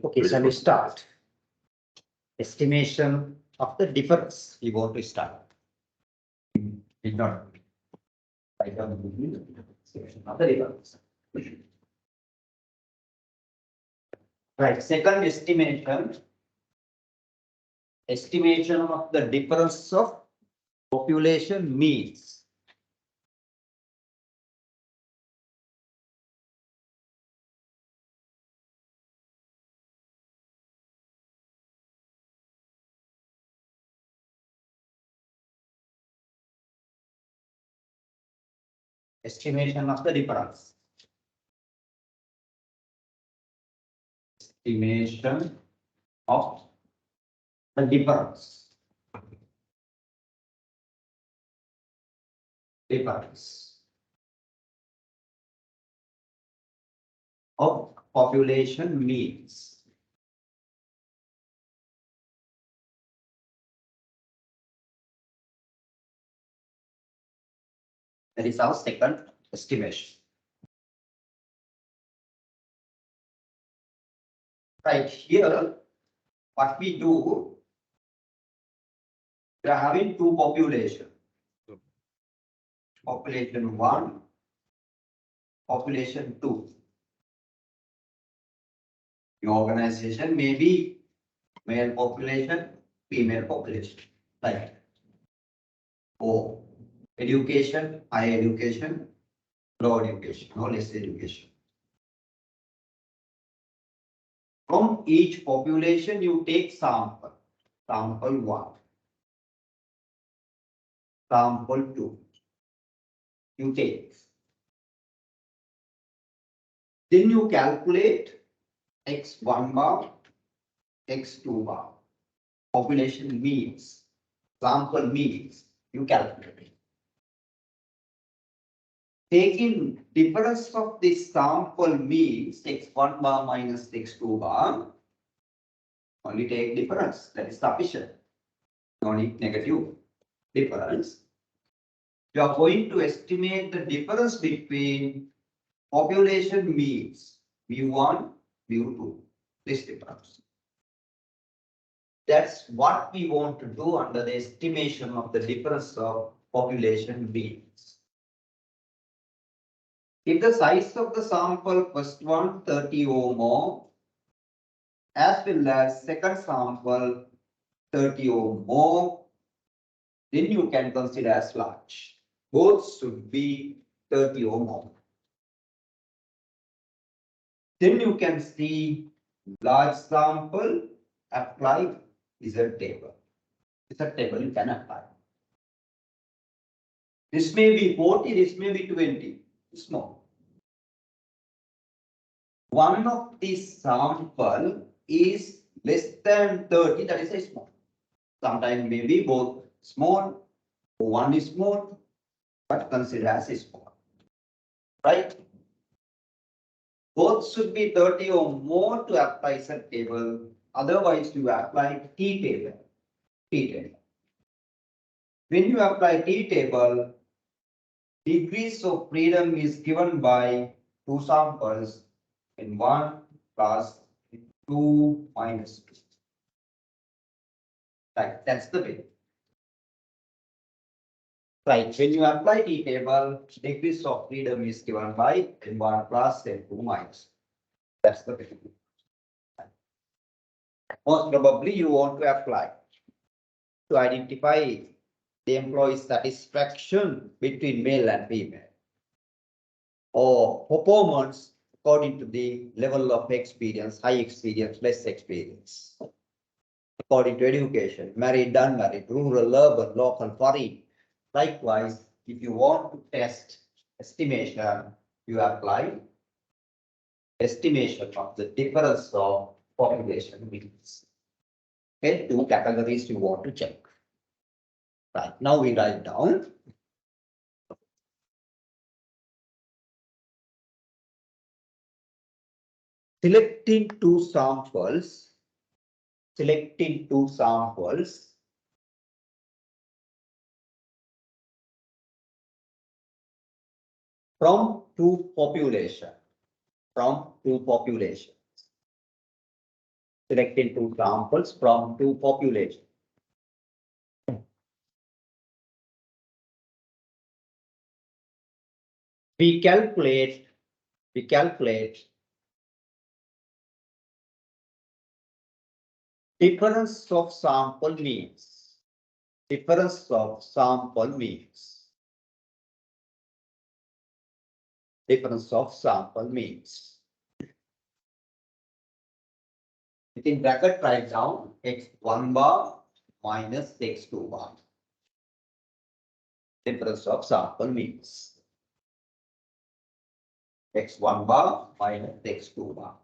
Okay, shall we start? Estimation of the difference. We want to start. Did not write down the estimation of the difference. Right, second estimation. Estimation of the difference of population means. Estimation of the difference. Estimation of the difference. Difference of population means. That is our second estimation. Right here, what we do, we are having two populations. Population 1, population 2. The organization may be male population, female population. Right. Or education, high education, low education, or less education. From each population, you take sample. Sample 1. Sample 2. You take. Then you calculate x1 bar, x2 bar. Population means, sample means, you calculate it. Taking difference of this sample means x1 bar minus x2 bar. Only take difference, that is sufficient. No need negative difference. You are going to estimate the difference between population means mu1, mu2. This difference. That's what we want to do under the estimation of the difference of population means. If the size of the sample first one 30 or more, as well as second sample 30 or more, then you can consider as large. Both should be 30 or more. Then you can see large sample, apply result table. Result table you can apply. This may be 40, this may be 20. Small. One of these sample is less than 30, that is a small. Sometimes maybe both small, one is small, but consider as a small. Right? Both should be 30 or more to apply set table. Otherwise, you apply T table. T table. When you apply T table, degrees of freedom is given by two samples in 1 plus 2 minus 2. Right, that's the way. Right, when you apply T table, degrees of freedom is given by N1 plus N2 minus. That's the way. Most probably you want to apply to identify the employee satisfaction between male and female, or performance according to the level of experience, high experience, less experience. According to education, married, unmarried, rural, urban, local, foreign. Likewise, if you want to test estimation, you apply estimation of the difference of population means. Okay, two categories you want to check. Right, now we write down. Selecting two samples from two populations. Selecting two samples from two populations. We calculate difference of sample means. Difference of sample means. Difference of sample means. Within bracket, write down x1 bar minus x2 bar. Difference of sample means. X1 bar minus x2 bar.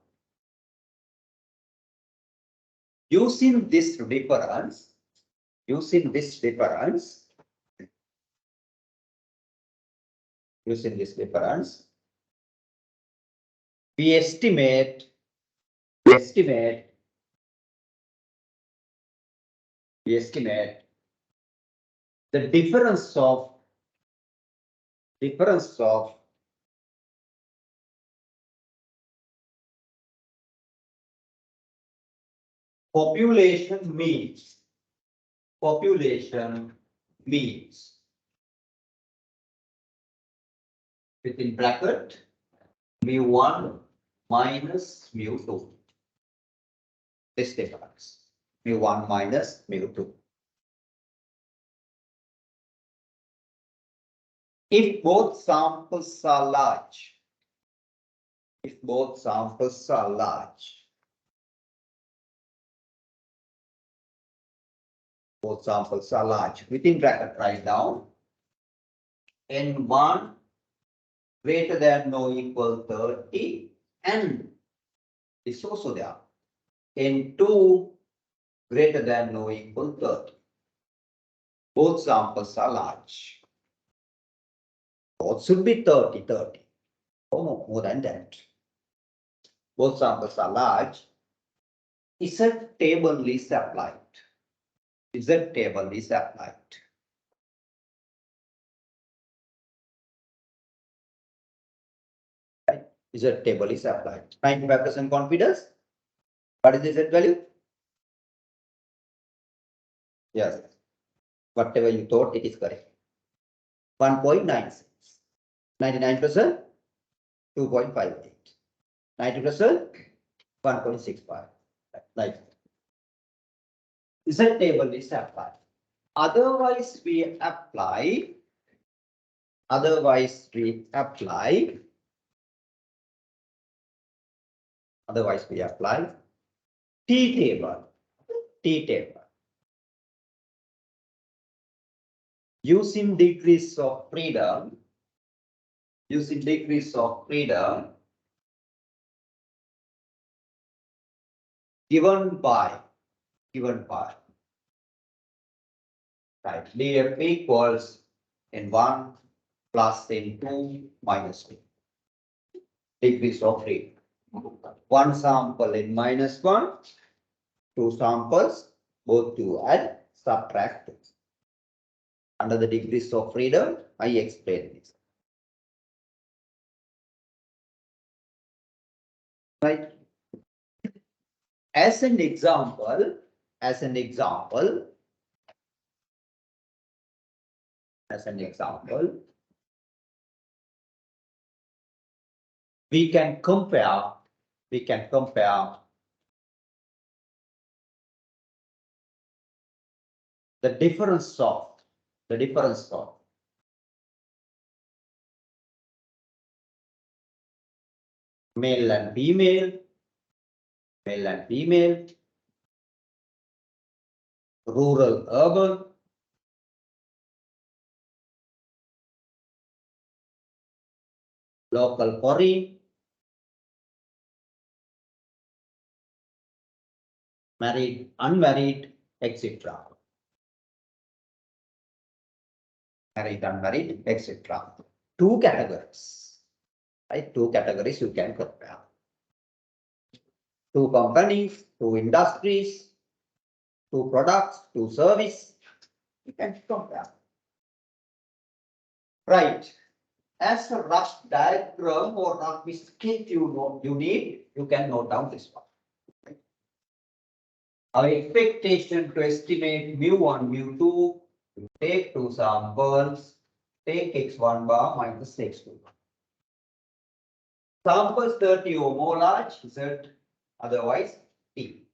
Using this difference, we estimate the difference of population means within bracket mu1 minus mu2. This difference mu1 minus mu2. If both samples are large, within bracket write down n1 greater than or equal 30 and it's also there. N2 greater than or equal 30. Both samples are large. Both should be 30. Oh, more than that. Both samples are large. Z table is applied. Z table is applied. Z table is applied. 95% confidence. What is the Z value? Yes. Whatever you thought, it is correct. 1.96. 99%, 2.58. 90%, 1.65. Right. Z table is applied. Otherwise, we apply T table. Using degrees of freedom, given by right, df equals n1 plus n2 minus 2 degrees of freedom. One sample in -1, two samples, both to add, subtract. Under the degrees of freedom, I explain this. Right. As an example, we can compare the difference of male and female, rural, urban, local, foreign, married, unmarried, etc. Married, unmarried, etc. Two categories, right? Two categories you can compare. Two companies, two industries, two products, two service. You can compare. Right. As a rough diagram or rough sketch you need, you can note down this one. Our expectation to estimate mu1, mu2, take two samples, take x1 bar minus x2 bar. Samples 30 or more large, Z, otherwise T.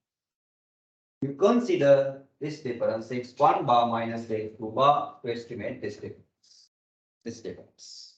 You consider this difference x1 bar minus x2 bar to estimate this difference. This difference.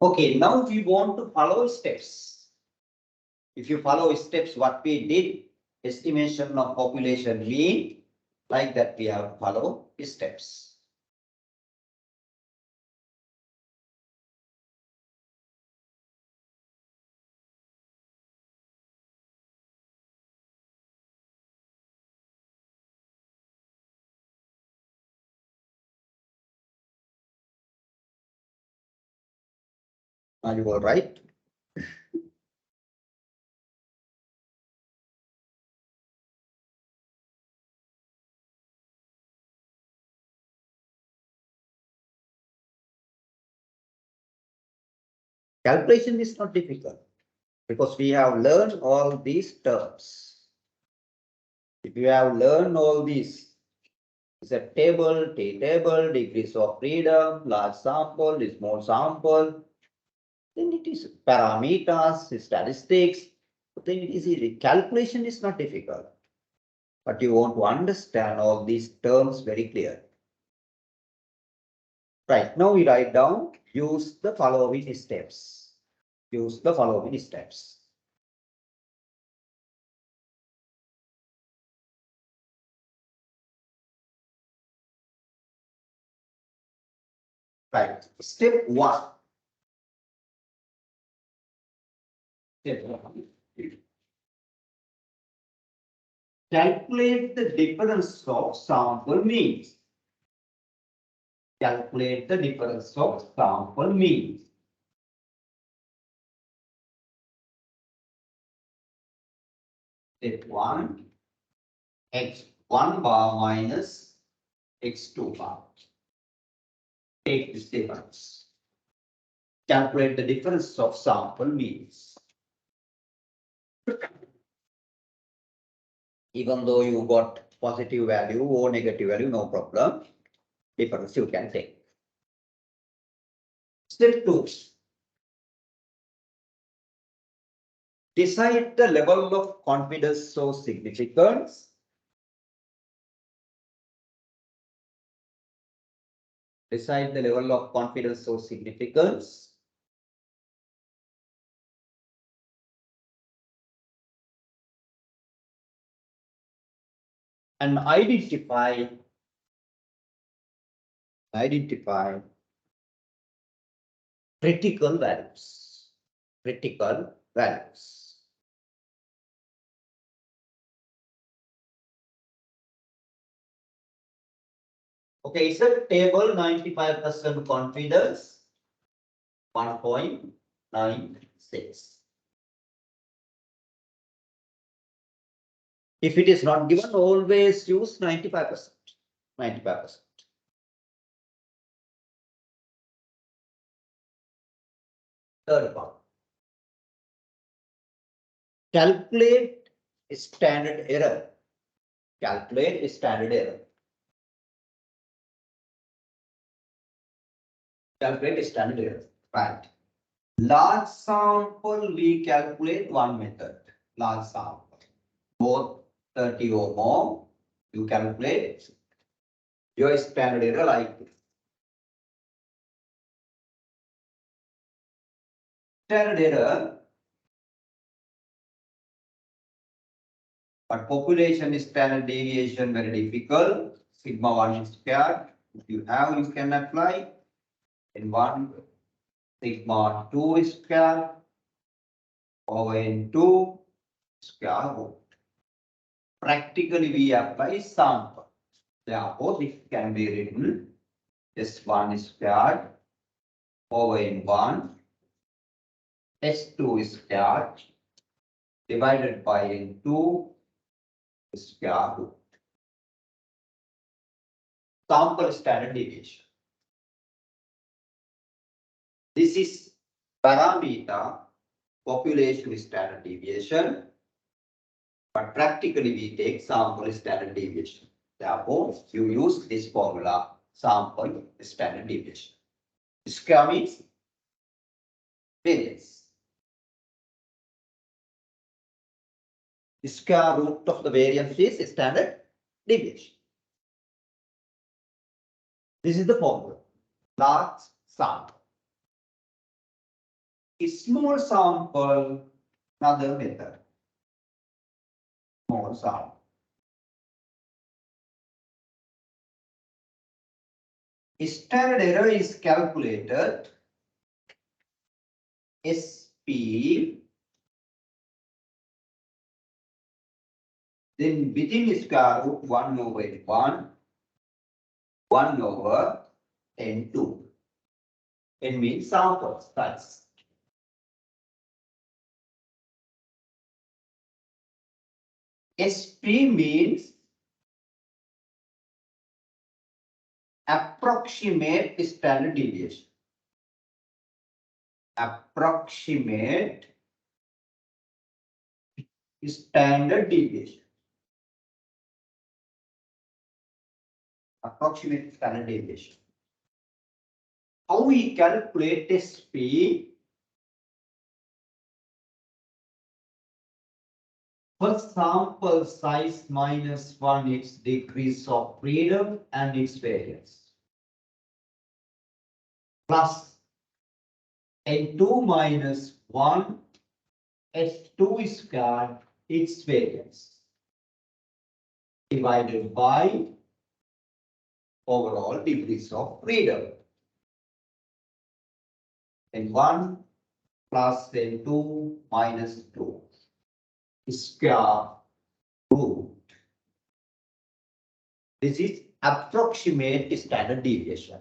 Okay, now we want to follow steps. If you follow steps, what we did, estimation of population mean, like that we have to follow steps. Are you all right? Calculation is not difficult because we have learned all these terms. If you have learned all these, it's a table, T-table, degrees of freedom, large sample, small sample, then it is parameters, statistics, then it is easy. Calculation is not difficult, but you want to understand all these terms very clear. Right, now we write down, use the following steps. Use the following steps. Right, step one. Step one. Calculate the difference of sample means. Calculate the difference of sample means. Step one, x1 bar minus x2 bar. Take this difference. Calculate the difference of sample means. Even though you got positive value or negative value, no problem. Difference you can take. Step two. Decide the level of confidence or significance. Decide the level of confidence or significance. And identify critical values. Critical values. Okay, it's a table 95% confidence, 1.96. If it is not given, always use 95%. 95%. Third part. Calculate standard error. Calculate standard error. Calculate standard error. Right. Large sample, we calculate one method. Large sample. Both 30 or more, you calculate your standard error like this. Standard error, but population standard deviation very difficult. Sigma 1 squared. If you have, you can apply. In 1, sigma 2 squared over into square root. Practically, we apply sample. Therefore, this can be written S1 squared over N1, S2 squared divided by N2 square root. Sample standard deviation. This is parameter population standard deviation, but practically we take sample standard deviation. Therefore, you use this formula, sample standard deviation. Square means variance. The square root of the variance is standard deviation. This is the formula. Large sample. A small sample, another method. Small sample. Standard error is calculated SP, then within square root 1 over N1, 1 over N2. N means sample size. SP means approximate standard deviation. Approximate standard deviation. Approximate standard deviation. How we calculate SP? First, sample size minus 1 its decrease of freedom and its variance. Plus N2 minus 1 S2 squared its variance. Divided by overall degrees of freedom. N1 plus N2 minus 2 square root. This is approximate standard deviation.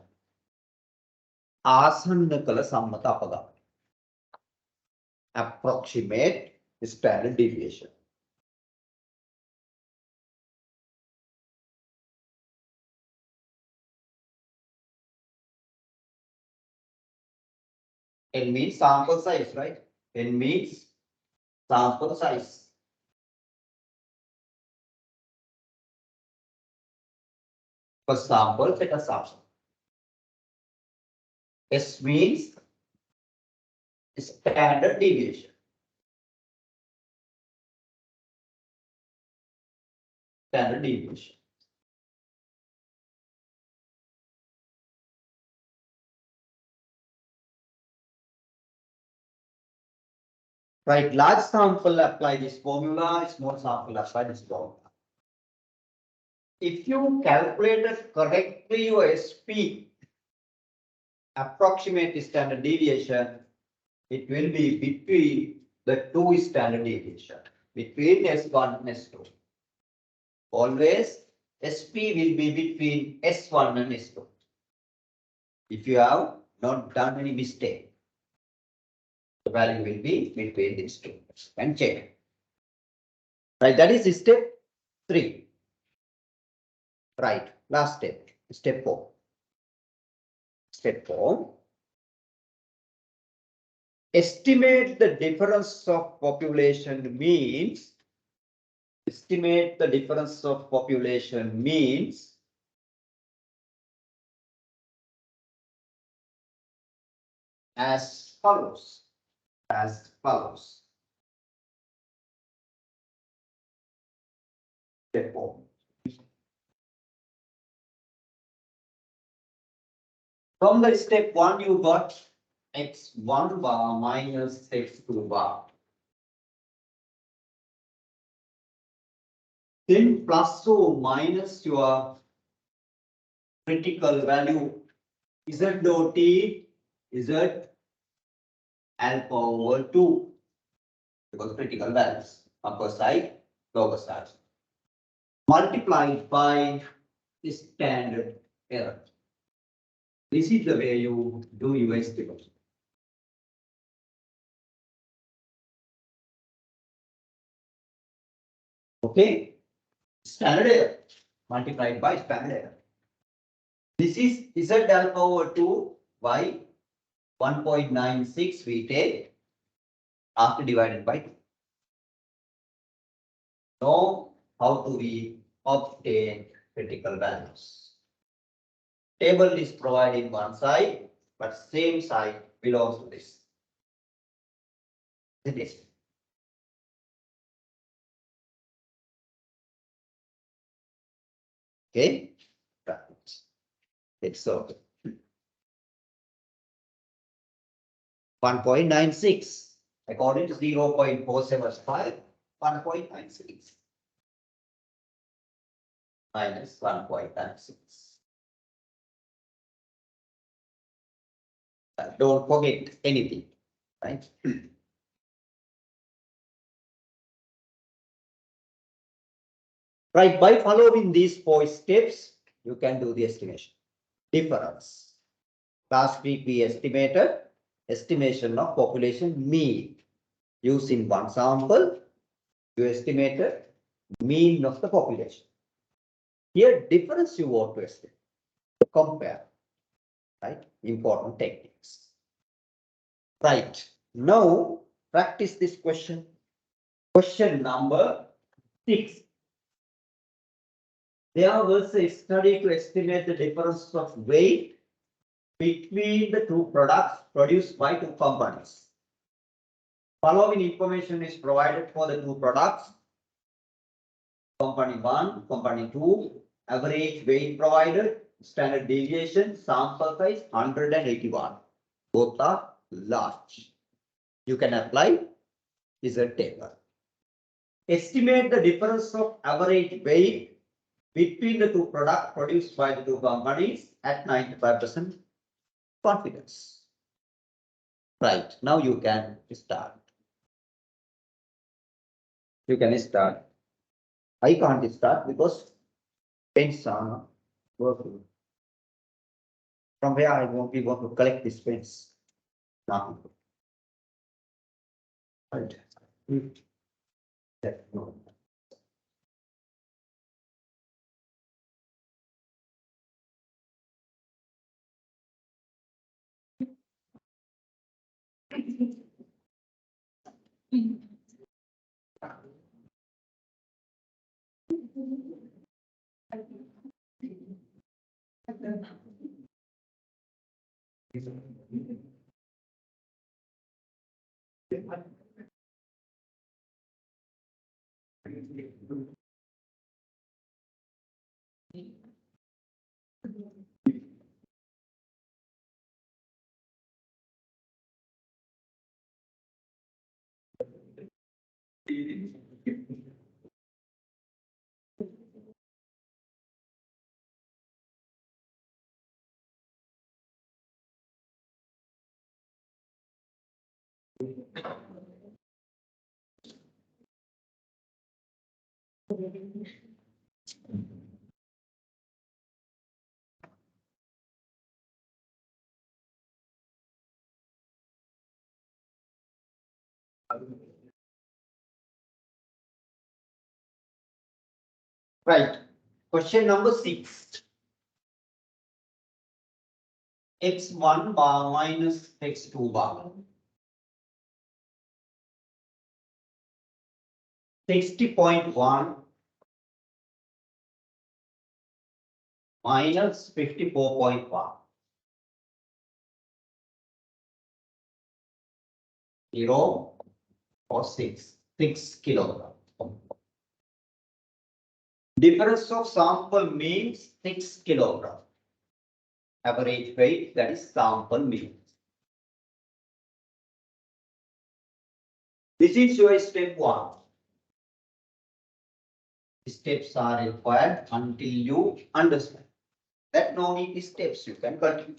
ආසන්න කළ සම්මත අපගාමී. Approximate standard deviation. N means sample size, right? N means sample size. For sample, set assumption. S means standard deviation. Standard deviation. Right, large sample apply this formula, small sample apply this formula. If you calculated correctly your SP, approximate standard deviation, it will be between the two standard deviation, between S1 and S2. Always SP will be between S1 and S2. If you have not done any mistake, the value will be between these two. And check. Right, that is step 3. Right, last step, step 4. Step 4. Estimate the difference of population means. Estimate the difference of population means as follows. As follows. Step 4. From the step 1, you got x1 bar minus x2 bar. Then plus or minus your critical value z dot t z alpha over 2 because critical values upper side, lower side multiplied by standard error. This is the way you do your estimation. Okay, standard error multiplied by standard error. This is Z alpha over 2 by 1.96 we take after divided by 2. Know how do we obtain critical values? Table is provided one side, but same side belongs to this. This. Okay, let's solve it. 1.96 according to 0.475, 1.96 minus 1.96. Don't forget anything, right? Right, by following these 4 steps, you can do the estimation. Difference. Last week we estimated estimation of population mean. Using one sample, you estimated mean of the population. Here, difference you want to estimate, compare, right? Important techniques. Right, now practice this question. Question number 6. There was a study to estimate the difference of weight between the two products produced by two companies. Following information is provided for the two products. Company 1, company 2, average weight provided, standard deviation, sample size 181. Both are large. You can apply this table. Estimate the difference of average weight between the two products produced by the two companies at 95% confidence. Right, now you can start. You can start. I can't start because pens are not working. From where we want to collect these pens? Now. Right. No. Right. Question number 6. X1 bar minus X2 bar. 60.1 minus 54.1. 0 or 6 kilogram. Difference of sample means 6 kilogram. Average weight, that is sample mean. This is your step 1. Steps are required until you understand. That no need steps, you can continue.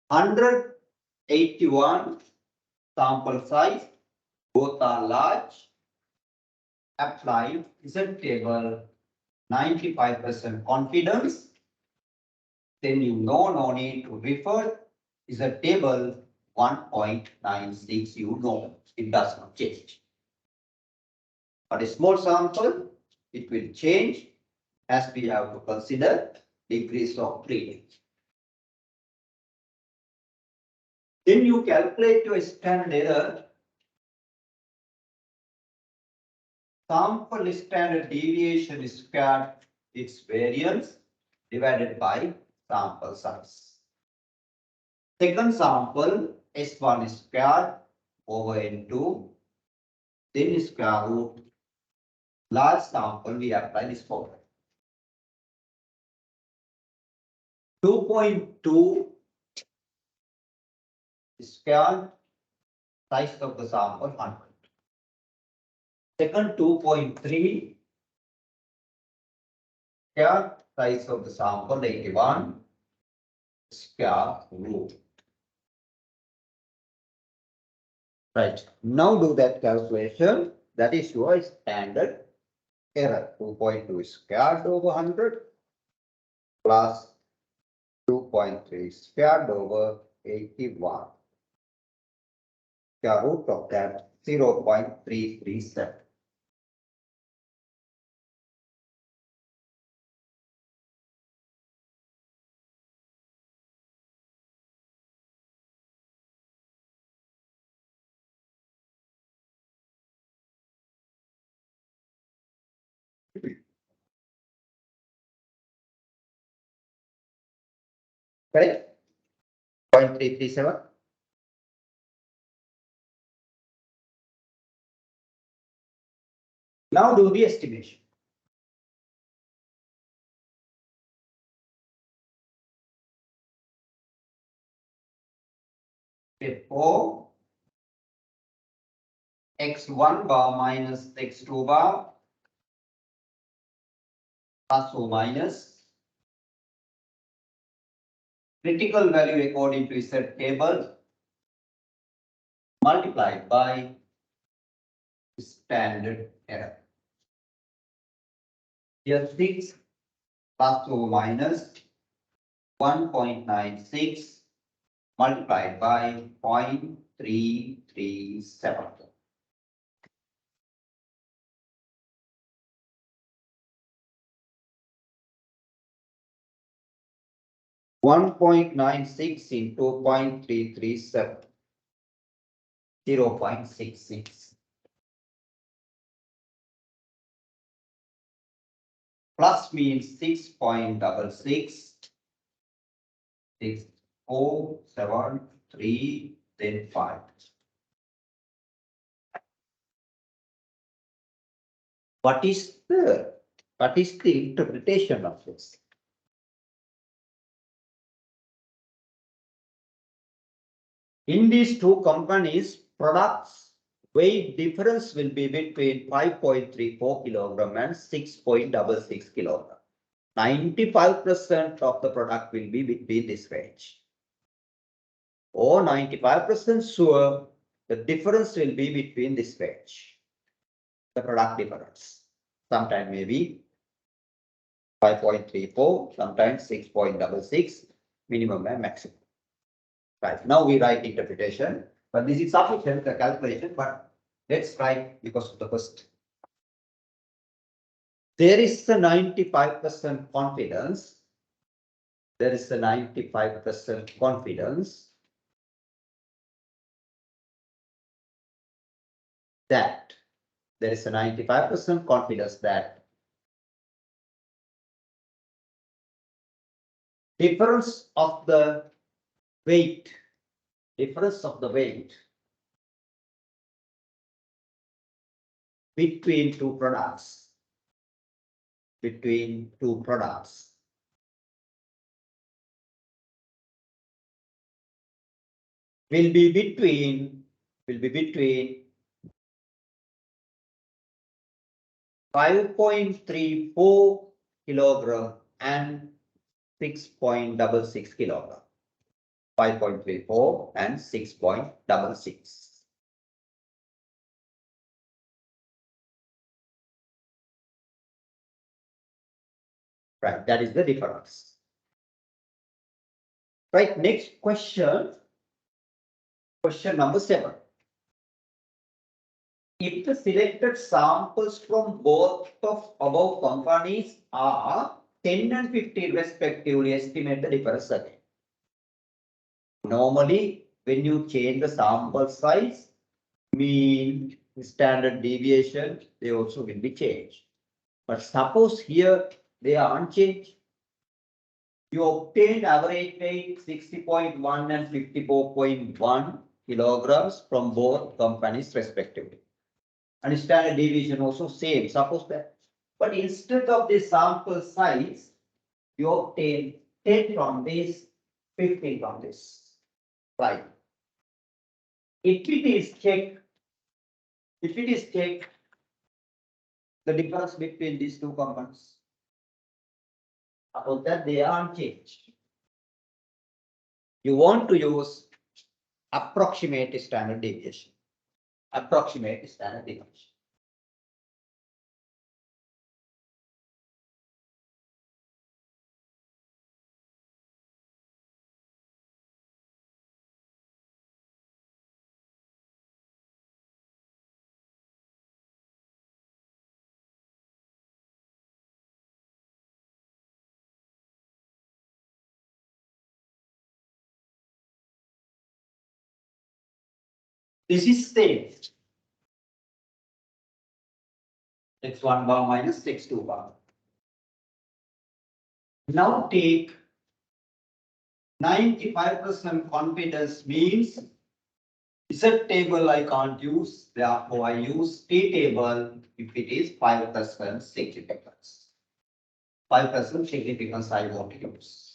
181 sample size, both are large. Apply Z table. 95% confidence, then you know no need to refer. Is a table 1.96, you know it does not change. But a small sample, it will change as we have to consider degrees of freedom. Then you calculate your standard error. Sample standard deviation squared its variance divided by sample size. Second sample S1 squared over N2, then square root. Large sample we apply this formula. 2.2 squared, size of the sample 100. Second 2.3 squared, size of the sample 81, square root. Right, now do that calculation. That is your standard error. 2.2 squared over 100 plus 2.3 squared over 81. Square root of that 0.337. Correct? 0.337. Now do the estimation. Step 4, x1 bar minus x2 bar plus or minus critical value according to Z table multiplied by standard error. Here 6 plus or minus 1.96 multiplied by 0.337. (1.96) into 0.337, 0.66. Plus means 6.66, 6, 4, 7, 3, then 5. What is the interpretation of this? In these two companies, products weight difference will be between 5.34 kilogram and 6.66 kilogram. 95% of the product will be between this range. Or 95% sure the difference will be between this range. The product difference. Sometimes maybe 5.34, sometimes 6.66, minimum and maximum. Right, now we write interpretation, but this is sufficient, the calculation, but let's write because of the first. There is a 95% confidence. There is a 95% confidence that there is a 95% confidence that difference of the weight between two products will be between 5.34 kilogram and 6.66 kilogram. 5.34 and 6.66. Right, that is the difference. Right, next question. Question number 7. If the selected samples from both of above companies are 10 and 50 respectively, estimate the difference again. Normally, when you change the sample size, mean, standard deviation, they also will be changed. But suppose here they are unchanged. You obtained average weight 60.1 and 54.1 kilograms from both companies respectively. And standard deviation also same, suppose that. But instead of the sample size, you obtain 10 from this, 15 from this. Right. If it is checked, the difference between these two components, suppose that they are unchanged. You want to use approximate standard deviation. Approximate standard deviation. This is same. X1 bar minus X2 bar. Now take 95% confidence means Z table I can't use, therefore I use T table if it is 5% significance. 5% significance I want to use.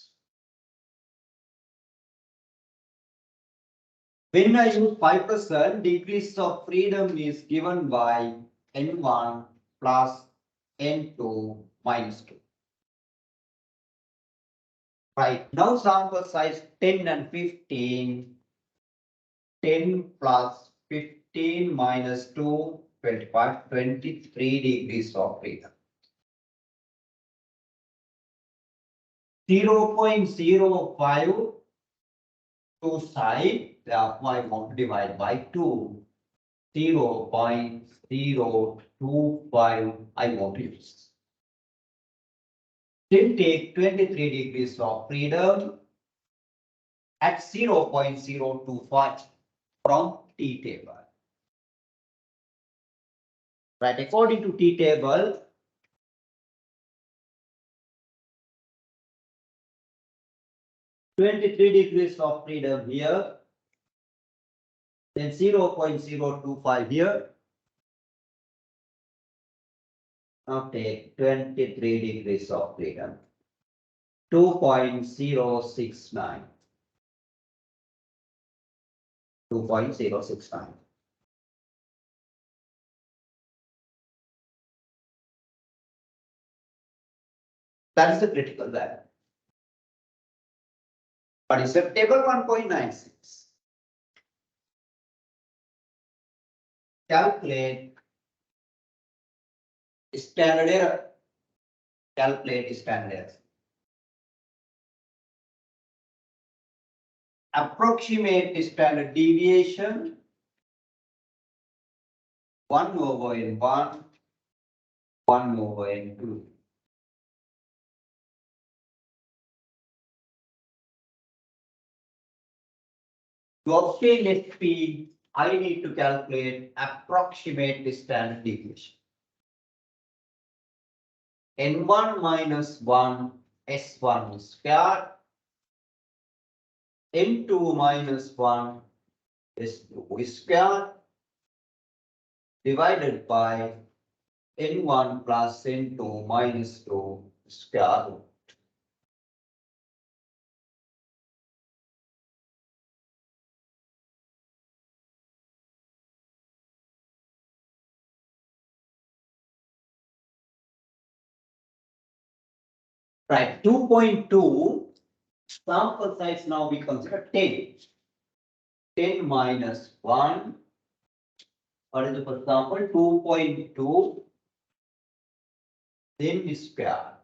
When I use 5%, degrees of freedom is given by N1 plus N2 minus 2. Right, now sample size 10 and 15. 10 plus 15 minus 2, 25, 23 degrees of freedom. 0.05 to side, therefore I want to divide by 2. 0.025 I want to use. Then take 23 degrees of freedom at 0.025 from T table. Right, according to T table, degrees of freedom here, then 0.025 here. Now take 23 degrees of freedom. 2.069. 2.069. That is the critical value. But it's a table 1.96. Calculate standard error. Calculate standard error. Approximate standard deviation 1 over N1, 1 over N2. To obtain SP, I need to calculate approximate standard deviation. N1 minus 1 S1 squared. N2 minus 1 S2 squared divided by N1 plus N2 minus 2 square root. Right, 2.2 sample size now we consider 10. 10 minus 1. What is the first sample? 2.2. Then we square.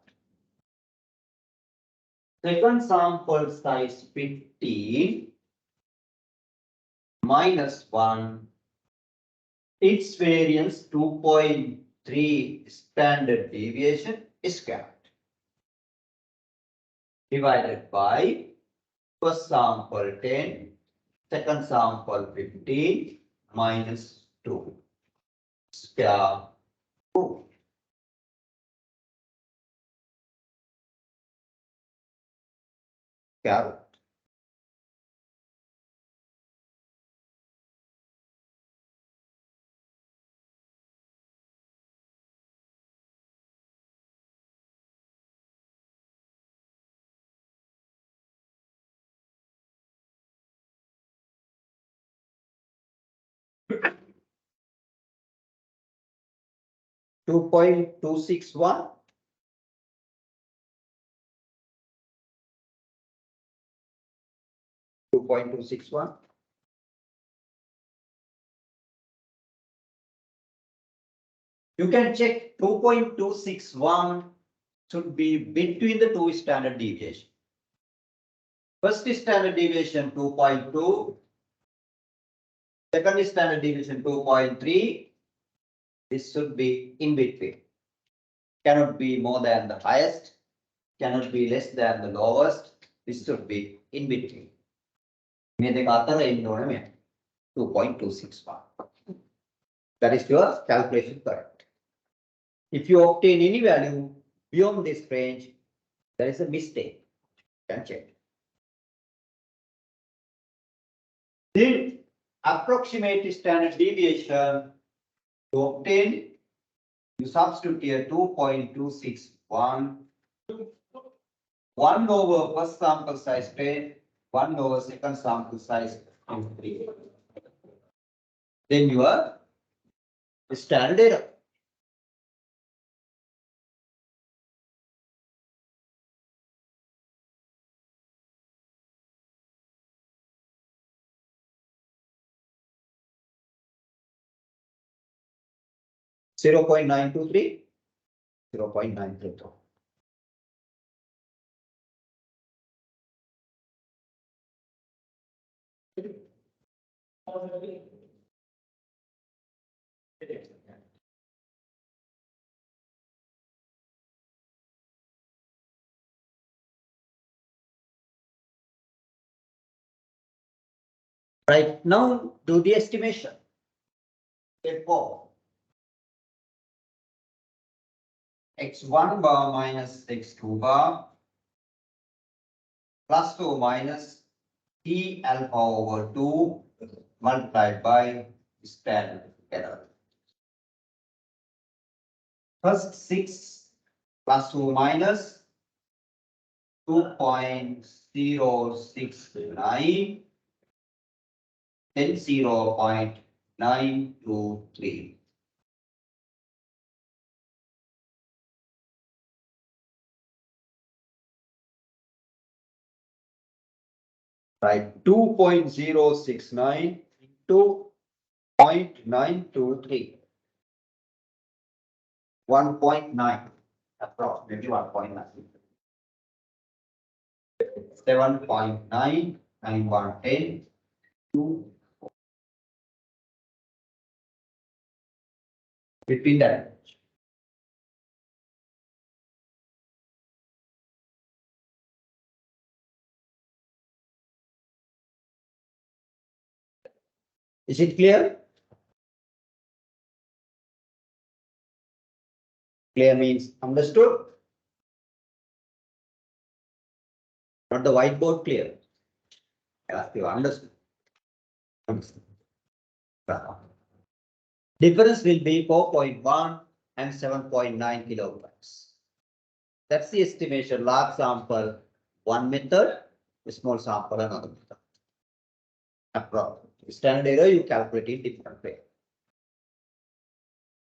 Second sample size 15 minus 1. Its variance 2.3 standard deviation is kept. Divided by first sample 10, second sample 15 minus 2. Square root. Square root. 2.261. You can check 2.261 should be between the two standard deviation. First standard deviation 2.2, second standard deviation 2.3. This should be in between. Cannot be more than the highest, cannot be less than the lowest. This should be in between. 2.261. That is your calculation correct. If you obtain any value beyond this range, there is a mistake. You can check. Then approximate standard deviation to obtain, you substitute here 2.261, 1 over first sample size 10, 1 over second sample size 3. Then your standard error. Zero 0.923, 0.932. Right now, do the estimation. Therefore, x1 bar minus x2 bar plus 2 minus T alpha over 2 multiplied by standard error. First 6 plus 2 minus 2.069, then 0.923. Right, 2.069 into 0.923. 1.9, approximately 1.9. 7.9 and 110. 2. Between that. Is it clear? Clear means understood. Not the whiteboard clear. Yeah, you understood. Difference will be 4.1 and 7.9 kilograms. That's the estimation. Large sample, one method, small sample, another method. Approximately. Standard error, you calculate in different way.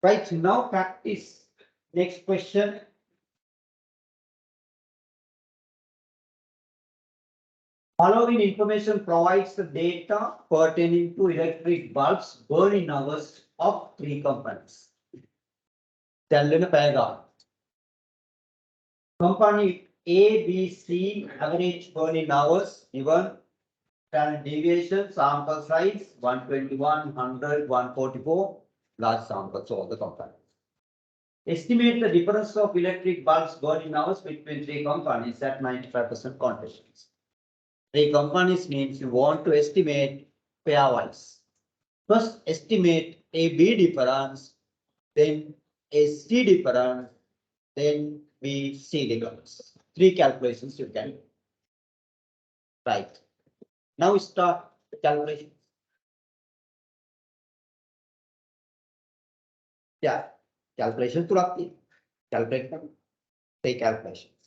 Right, now practice. Next question. Following information provides the data pertaining to electric bulbs burning hours of 3 components. Company A, B, C average burning hours given, standard deviation, sample size 121, 100, 144, large samples all the components. Estimate the difference of electric bulbs burning hours between three companies at 95% confidence. Three companies means you want to estimate pairwise. First estimate AB difference, then AC difference, then BC difference. Three calculations you can write. Now start the calculation. Yeah, calculation to roughly calculate three calculations.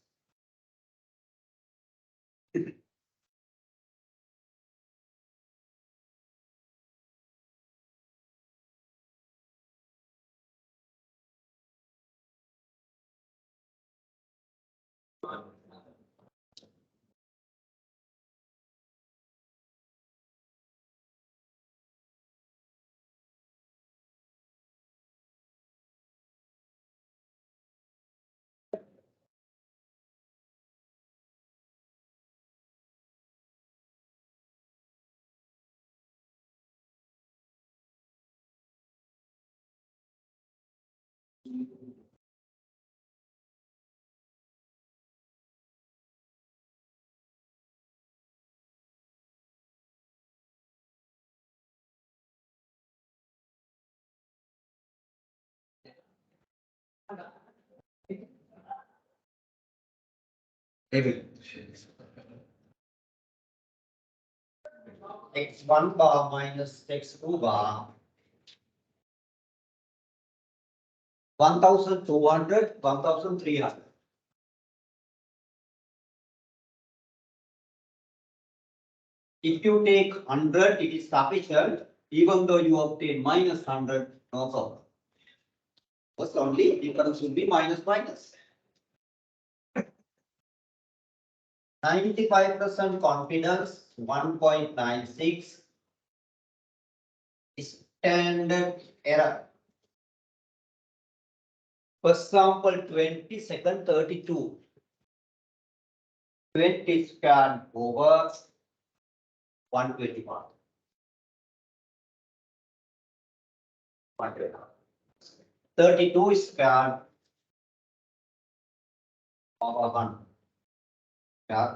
X1 bar minus X2 bar 1200, 1300. If you take 100, it is sufficient. Even though you obtain minus 100, no problem. First only difference will be minus minus. 95% confidence, 1.96 standard error. First sample 20, second 32. 20 squared over 121. 32 squared over 1. Yeah.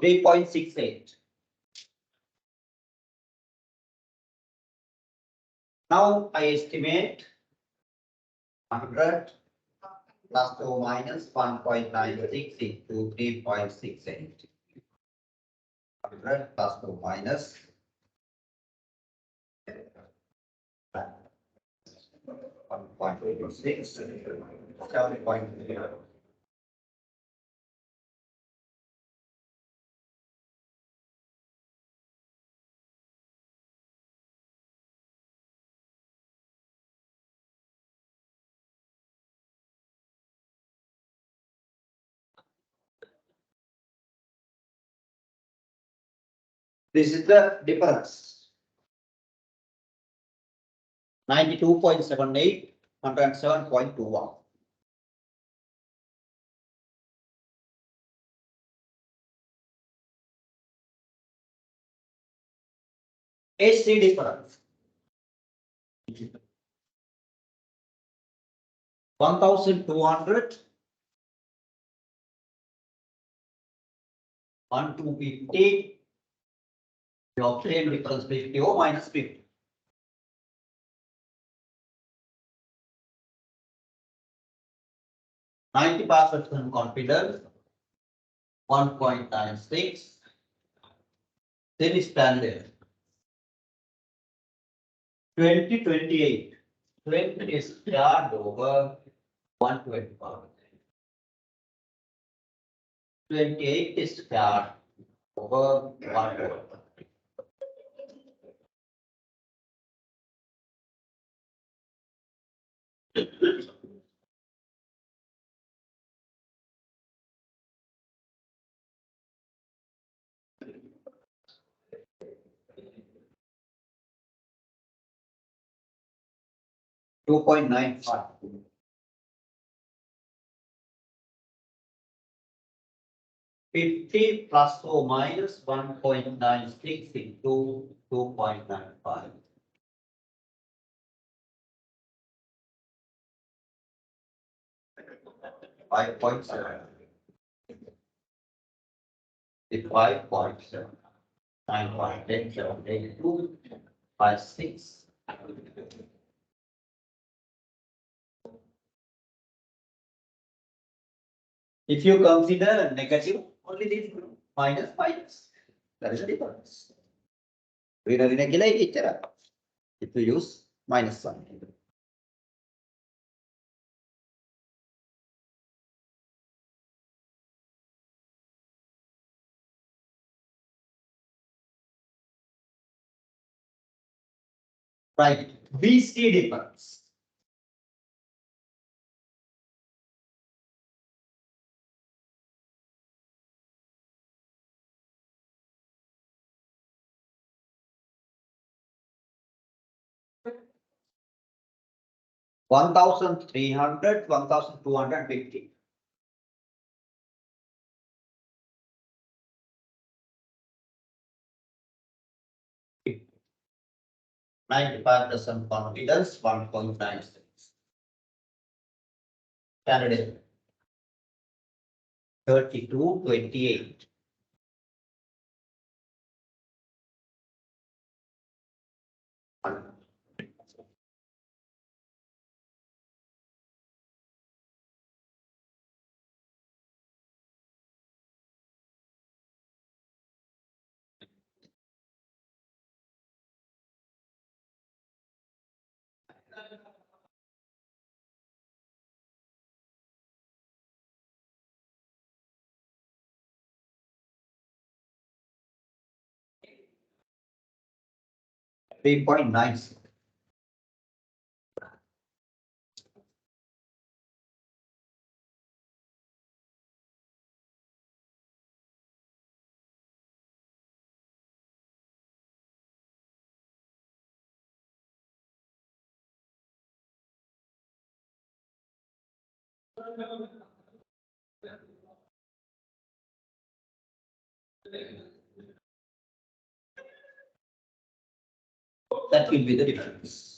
3.68. Now I estimate 100 plus or minus 1.96 into 3.68. 100 plus or minus 1.86, 7.0. This is the difference. 92.78, 107.21. AC difference. 1200, 1250. You obtain difference 50 or minus 50. 95% confidence, 1.96. Then is standard. 2028. 20 is squared over 125. 28 is squared over 125. 2.95. 50 plus or minus 1.96 into 2.95. 5.7. 5.7. 9.10, 7.82, 5.6. If you consider negative, only this minus minus. That is the difference. If you use minus sign. Right, BC difference. One thousand 1,250. %95% confidence, 1.96. Standard 32.28. $3.96. That will be the difference.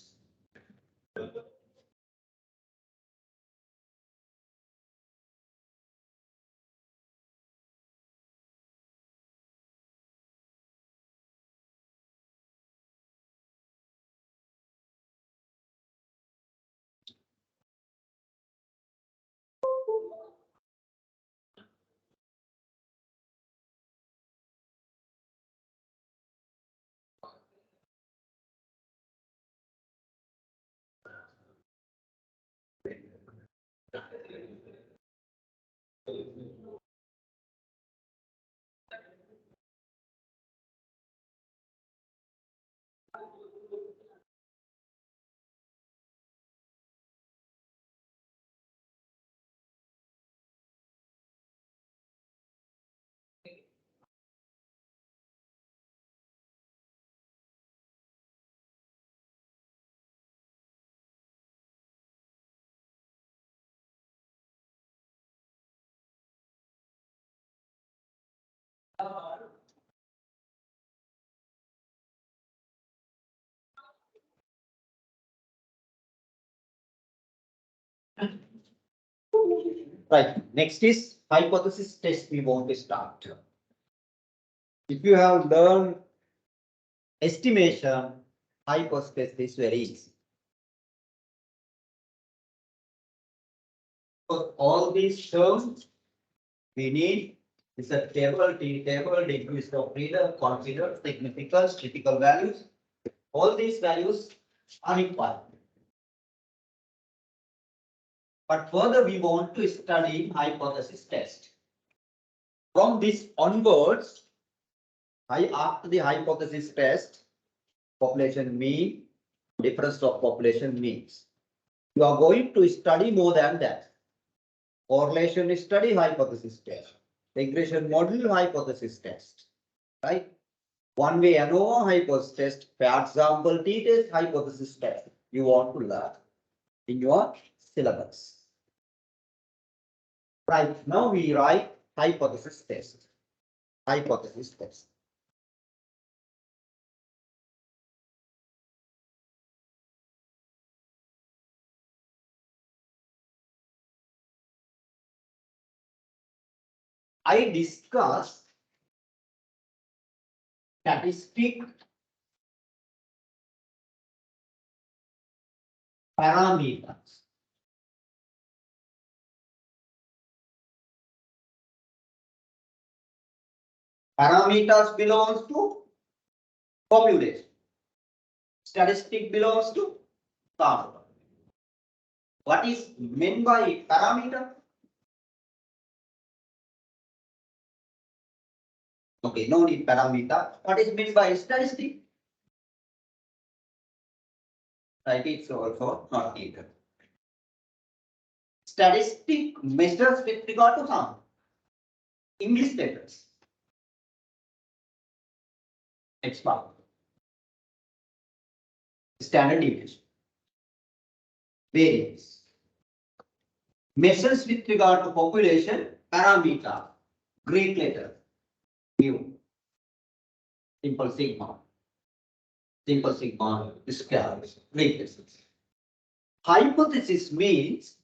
Right, next is hypothesis test we want to start. If you have learned estimation, hypothesis test is very easy. For all these terms, we need is a table, degrees of freedom, confidence, significance, critical values. All these values are required. But further, we want to study hypothesis test. From this onwards, after the hypothesis test, population mean, difference of population means. You are going to study more than that. Correlation study, hypothesis test. Regression model, hypothesis test. Right? One way ANOVA, hypothesis test. Paired sample t-test, hypothesis test. You want to learn in your syllabus. Right, now we write hypothesis test. Hypothesis test. I discuss statistic parameters. Parameters belongs to population. Statistic belongs to sample. What is meant by parameter? Okay, no need parameter. What is meant by statistic? Right, it's also not needed. Statistic measures with regard to sample. English letters. Next one. Standard deviation. Variance. Measures with regard to population, parameter, Greek letter, mu, simple sigma, square, Greek letters. Hypothesis means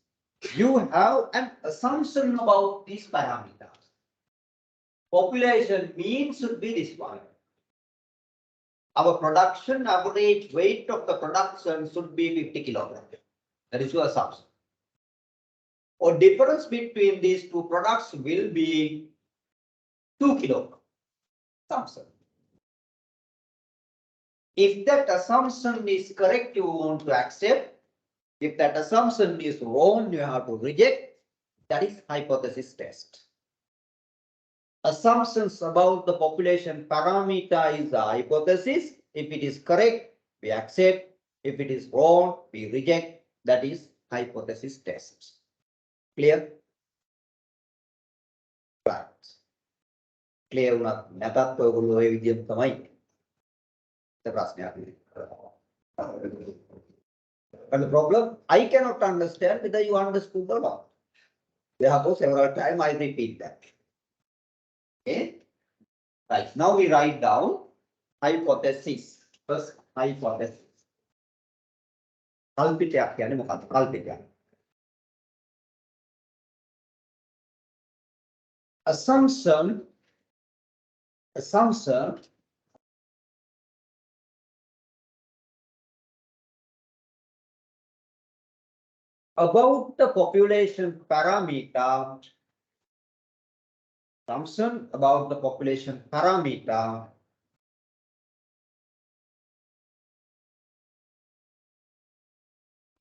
you have an assumption about these parameters. Population mean should be this one. Our production average weight of the production should be 50 kilograms. That is your assumption. Or difference between these two products will be 2 kilograms. Assumption. If that assumption is correct, you want to accept. If that assumption is wrong, you have to reject. That is hypothesis test. Assumptions about the population parameter is a hypothesis. If it is correct, we accept. If it is wrong, we reject. That is hypothesis test. Clear? Right. Clear වුණත් නැතත් ඔයගොල්ලෝ ඔය විදිහට තමයි ප්‍රශ්නයක්. And the problem, I cannot understand whether you understood or not. Therefore, several times I repeat that. Okay. Right. Now we write down hypothesis. First, hypothesis. කල්පිතයක් කියන්නේ මොකක්ද? කල්පිතයක්. Assumption about the population parameter. Assumption about the population parameter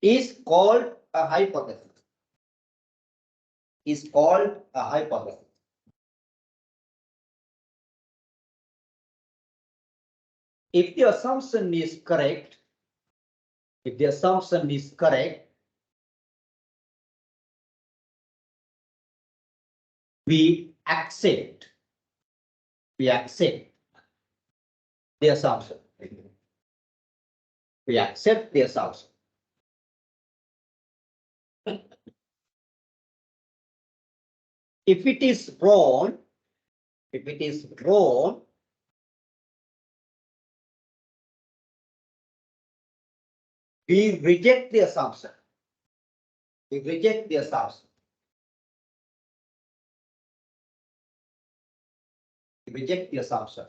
is called a hypothesis. Is called a hypothesis. If the assumption is correct, we accept the assumption. We accept the assumption. If it is wrong, we reject the assumption. We reject the assumption. We reject the assumption.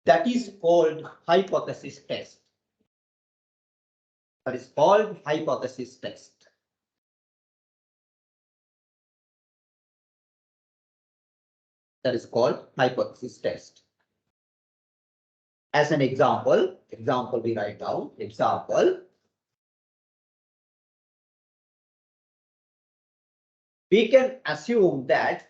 That is called hypothesis test. That is called hypothesis test. That is called hypothesis test. As an example, we write down example. We can assume that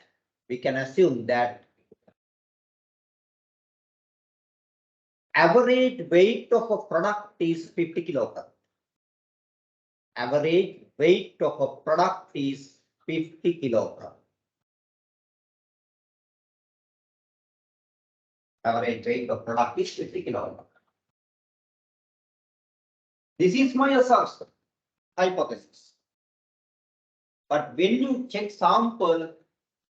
average weight of a product is 50 kilograms. average weight of a product is 50 kilogram. Average weight of product is 50 kilogram. This is my assumption, hypothesis. But when you check sample,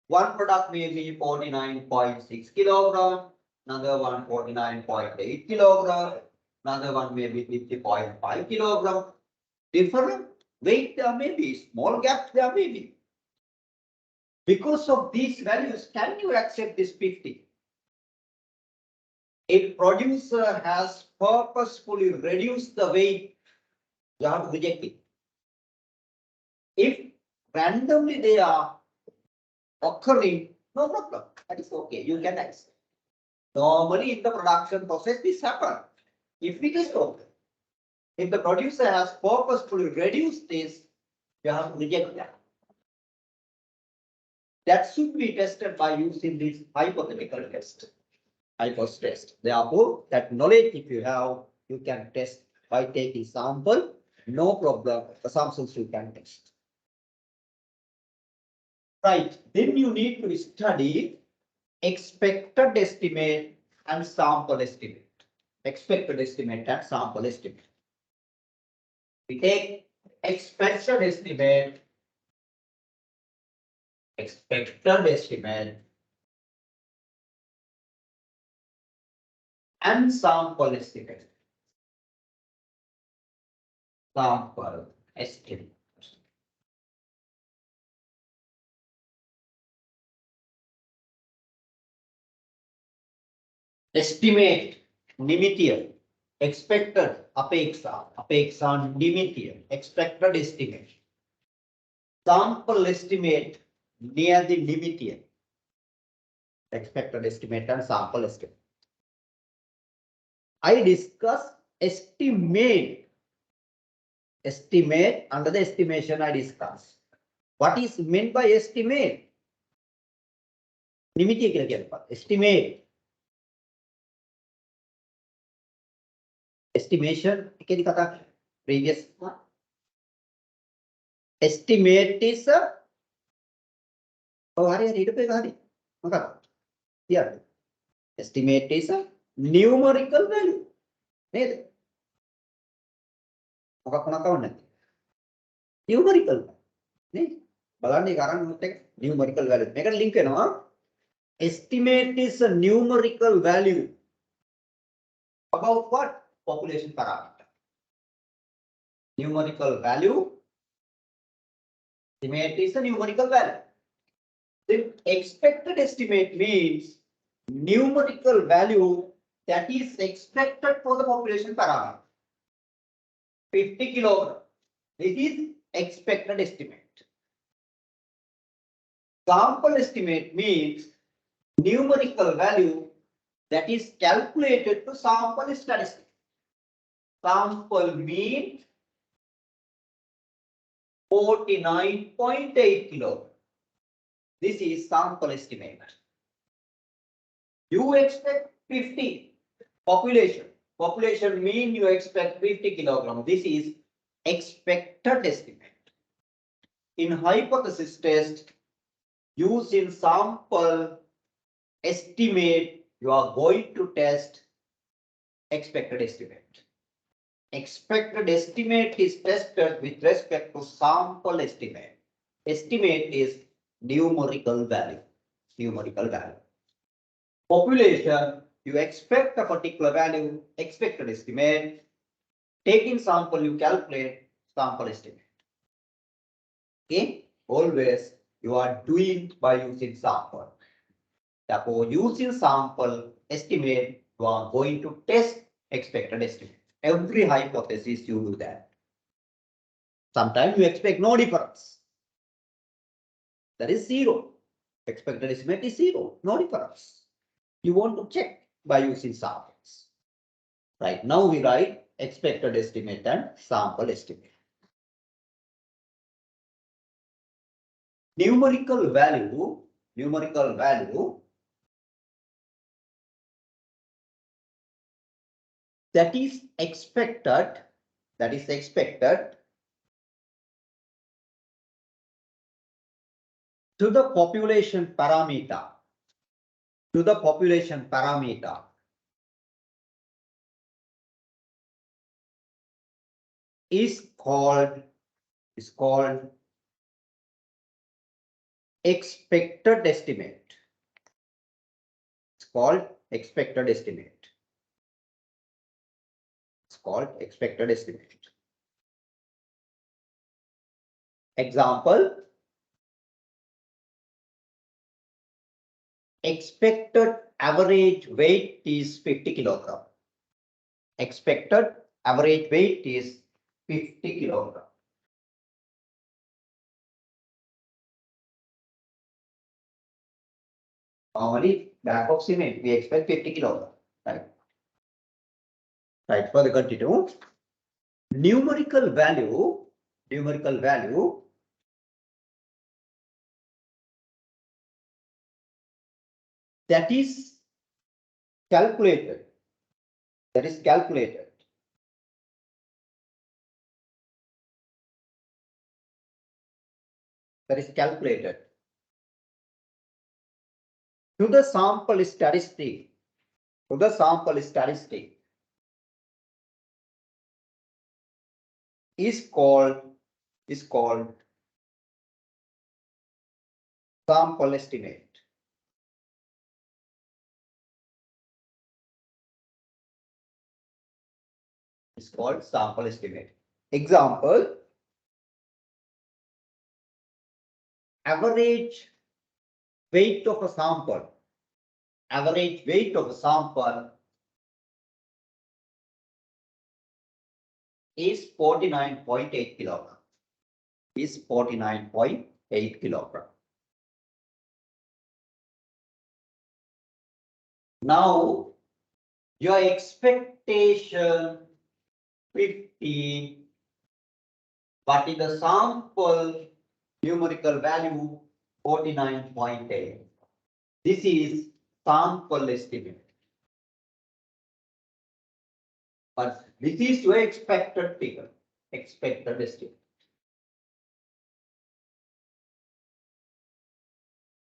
one product may be 49.6 kilogram, another one 49.8 kilogram, another one may be 50.5 kilogram. Different weight there may be, small gaps there may be. Because of these values, can you accept this 50? If producer has purposefully reduced the weight, you have to reject it. If randomly they are occurring, no problem. That is okay. You can accept. Normally in the production process, this happens. If it is okay. If the producer has purposefully reduced this, you have to reject that. That should be tested by using this hypothetical test. Hypothesis test. Therefore, that knowledge if you have, you can test by taking sample. No problem. Assumptions you can test. Right. Then you need to study expected estimate and sample estimate. Expected estimate and sample estimate. We take expected estimate and sample estimate. Sample estimate. Estimate නිමිතිය. Expected අපේක්ෂා නිමිතිය. Expected estimate. Sample estimate near the නිමිතිය. Expected estimate and sample estimate. I discuss estimate. Estimate under the estimation I discuss. What is meant by estimate? නිමිතිය කියලා කියනවා. Estimate. Estimation එකේදී කතා previous one. Estimate is a හරි ඊට පස්සේ හරි මොකක්ද කියන්න. Estimate is a numerical value නේද? මොකක් වුණා කවන්නේ? Numerical නේද? බලන්න ඒක අරන් උත් එක numerical value. මේකට link වෙනවා. Estimate is a numerical value about what? Population parameter. Numerical value. Estimate is a numerical value. The expected estimate means numerical value that is expected for the population parameter. 50 kilogram. This is expected estimate. Sample estimate means numerical value that is calculated to sample statistics. Sample mean 49.8 kilogram. This is sample estimate. You expect 50 population. Population mean you expect 50 kilogram. This is expected estimate. In hypothesis test, using sample estimate, you are going to test expected estimate. Expected estimate is tested with respect to sample estimate. Estimate is numerical value. Numerical value. Population, you expect a particular value, expected estimate. Taking sample, you calculate sample estimate. Okay, always you are doing by using sample. Therefore, using sample estimate, you are going to test expected estimate. Every hypothesis you do that. Sometimes you expect no difference. That is zero. Expected estimate is zero, no difference. You want to check by using samples. Right now we write expected estimate and sample estimate. Numerical value that is expected to the population parameter, is called expected estimate. It's called expected estimate. Example, expected average weight is 50 kilogram. Expected average weight is 50 kilogram. Normally, bag of cement, we expect 50 kilogram. Right, further continue. Numerical value that is calculated to the sample statistic is called sample estimate. It's called sample estimate. Example, average weight of a sample is 49.8 kilogram. Now, your expectation 50, but in the sample numerical value 49.8. This is sample estimate. But this is your expected figure, expected estimate.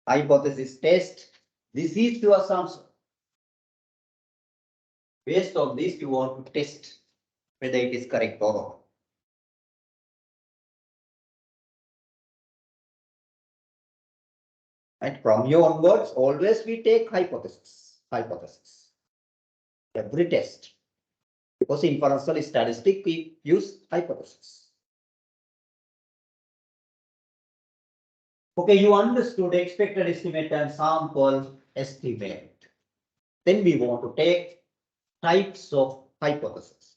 Hypothesis test. This is your assumption. Based on this, you want to test whether it is correct or wrong. And from here onwards, always we take hypothesis. Every test. Because in inferential statistic, we use hypothesis. Okay, you understood expected estimate and sample estimate. Then we want to take types of hypothesis.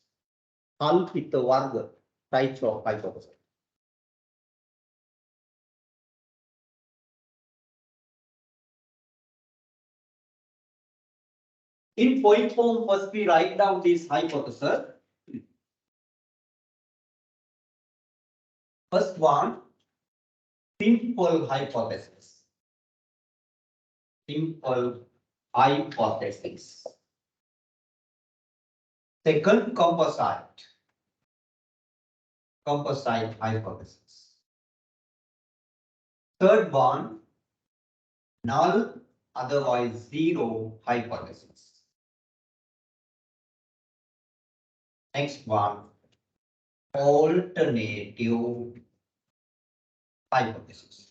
Kalpita varga types of hypothesis. In point form, first we write down this hypothesis. First one, simple hypothesis. Second, composite hypothesis. Third one, null, otherwise zero hypothesis. Next one, alternative hypothesis.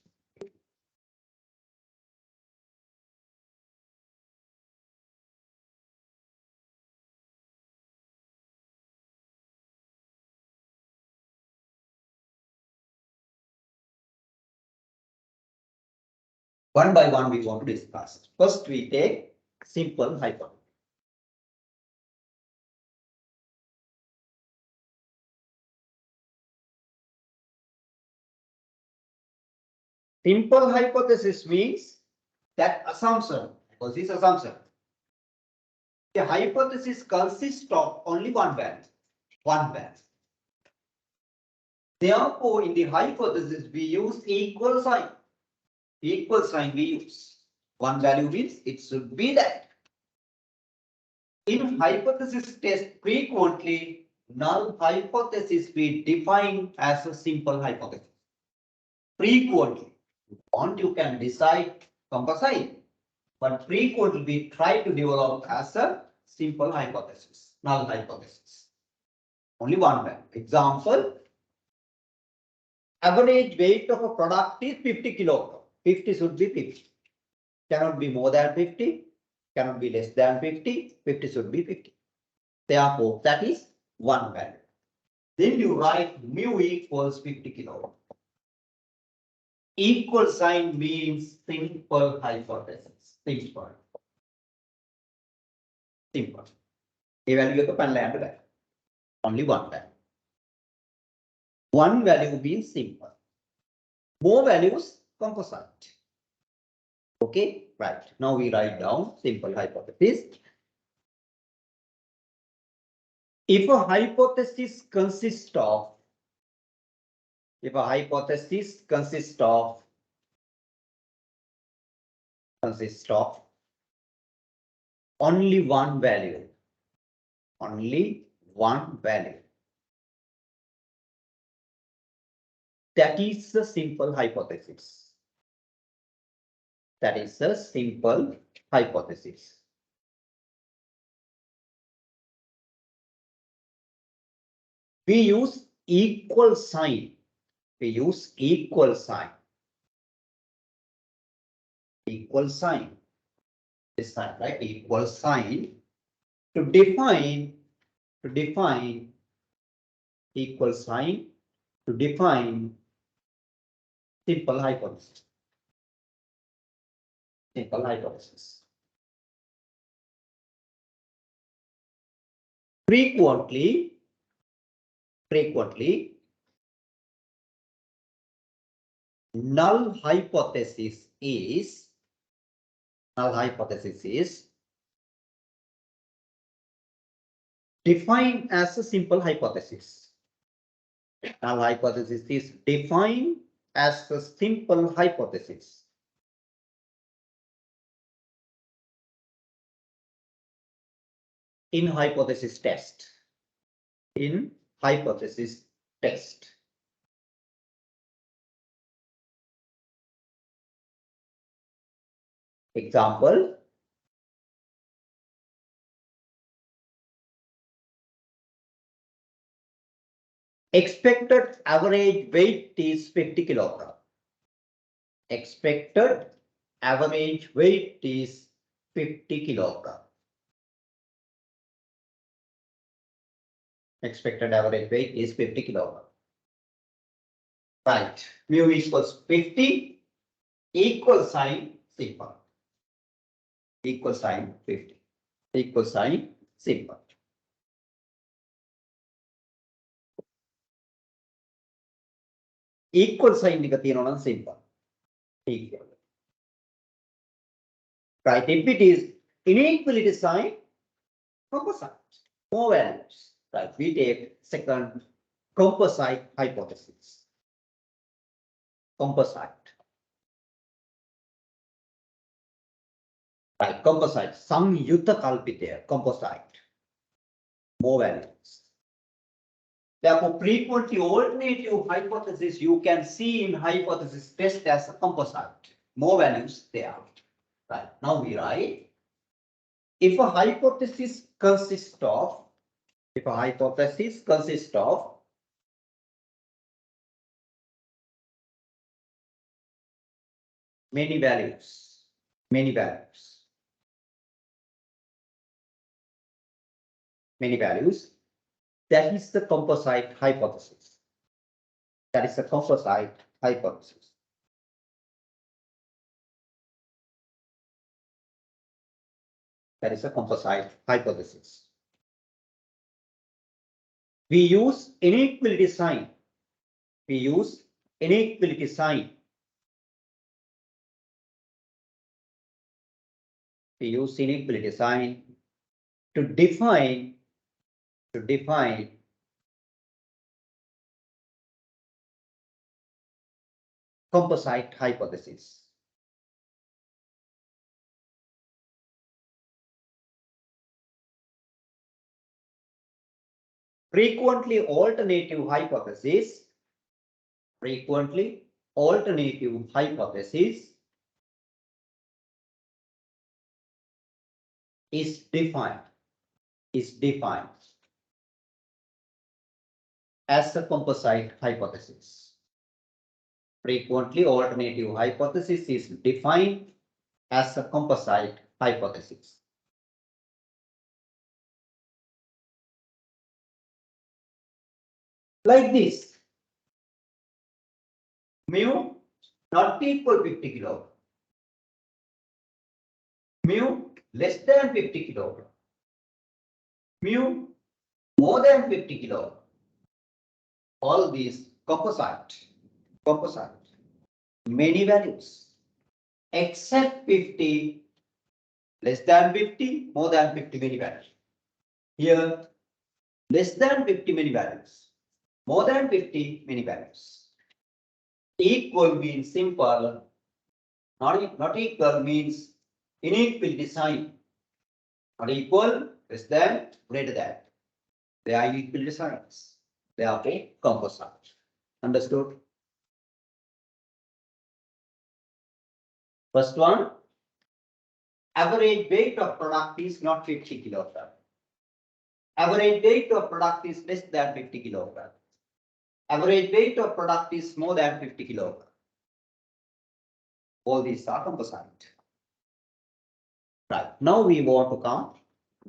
One by one we want to discuss. First we take simple hypothesis. Simple hypothesis means that assumption, because this assumption. The hypothesis consists of only one value. Therefore, in the hypothesis, we use equal sign. Equal sign we use. One value means it should be that. In hypothesis test, frequently null hypothesis we define as a simple hypothesis. Frequently. Want you can decide composite, but frequently we try to develop as a simple hypothesis, null hypothesis. Only one value. Example, average weight of a product is 50 kilogram. 50 should be 50. Cannot be more than 50, cannot be less than 50, 50 should be 50. Therefore, that is one value. Then you write mu equals 50 kilogram. Equal sign means simple hypothesis. Simple. Simple. Evaluate the only one value. One value means simple. More values composite. Okay, right. Now we write down simple hypothesis. If a hypothesis consists of only one value, that is a simple hypothesis. That is a simple hypothesis. We use equal sign. Equal sign. This sign, right? Equal sign to define equal sign to define simple hypothesis. Simple hypothesis. Frequently, null hypothesis is defined as a simple hypothesis. Null hypothesis is defined as a simple hypothesis. In hypothesis test. Example, expected average weight is 50 kilogram. Expected average weight is 50 kilogram. Expected average weight is 50 kilogram. Right. Mu equals 50. Equal sign simple. Equal sign 50. Equal sign simple. Equal sign is simple. Equal. Right. If it is inequality sign, composite. More values. Right. We take second composite hypothesis. Composite. Right. Composite. Samyutta kalpitaya. Composite. More values. Therefore, frequently alternative hypothesis you can see in hypothesis test as a composite. More values there. Right. Now we write, if a hypothesis consists of many values, that is the composite hypothesis. That is a composite hypothesis. That is a composite hypothesis. We use inequality sign. To define composite hypothesis. Frequently alternative hypothesis alternative hypothesis is defined as a composite hypothesis. Frequently, alternative hypothesis is defined as a composite hypothesis. Like this, mu not equal 50 kilogram, mu less than 50 kilogram, mu more than 50 kilogram. All these composite, many values, except 50, less than 50, more than 50, many values. Here, less than 50, many values, more than 50, many values. Equal means simple, not equal means inequality sign. Not equal, less than, greater than. They are equal signs. They are a composite. Understood? First one, average weight of product is not 50 kilogram. Average weight of product is less than 50 kilogram. Average weight of product is more than 50 kilogram. All these are composite. Right. Now we want to count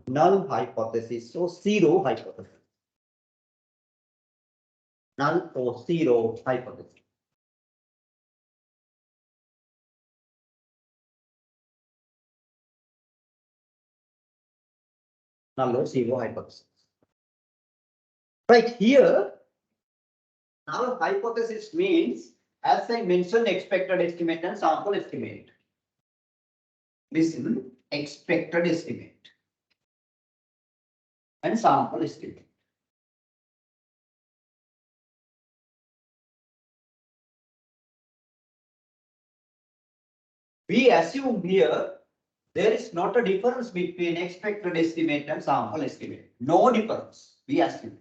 null hypothesis or zero hypothesis. Null or zero hypothesis. Null or zero hypothesis. Right here, null hypothesis means, as I mentioned, expected estimate and sample estimate. Listen, expected estimate and sample estimate. We assume here there is not a difference between expected estimate and sample estimate. No difference, we assume.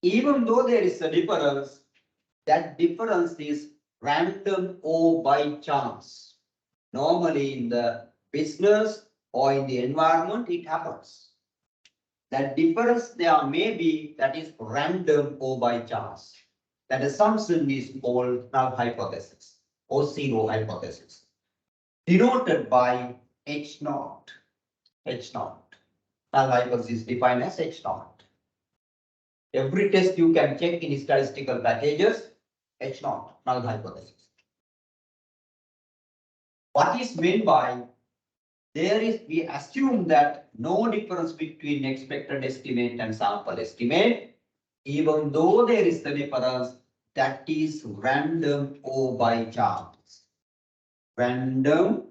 Even though there is a difference, that difference is random or by chance. Normally in the business or in the environment, it happens. That difference there may be, that is random or by chance. That assumption is called null hypothesis or zero hypothesis, denoted by H naught. H naught. Null hypothesis is defined as H naught. Every test you can check in statistical packages, H naught, null hypothesis. What is meant by we assume that no difference between expected estimate and sample estimate, even though there is the difference, that is random or by chance. Random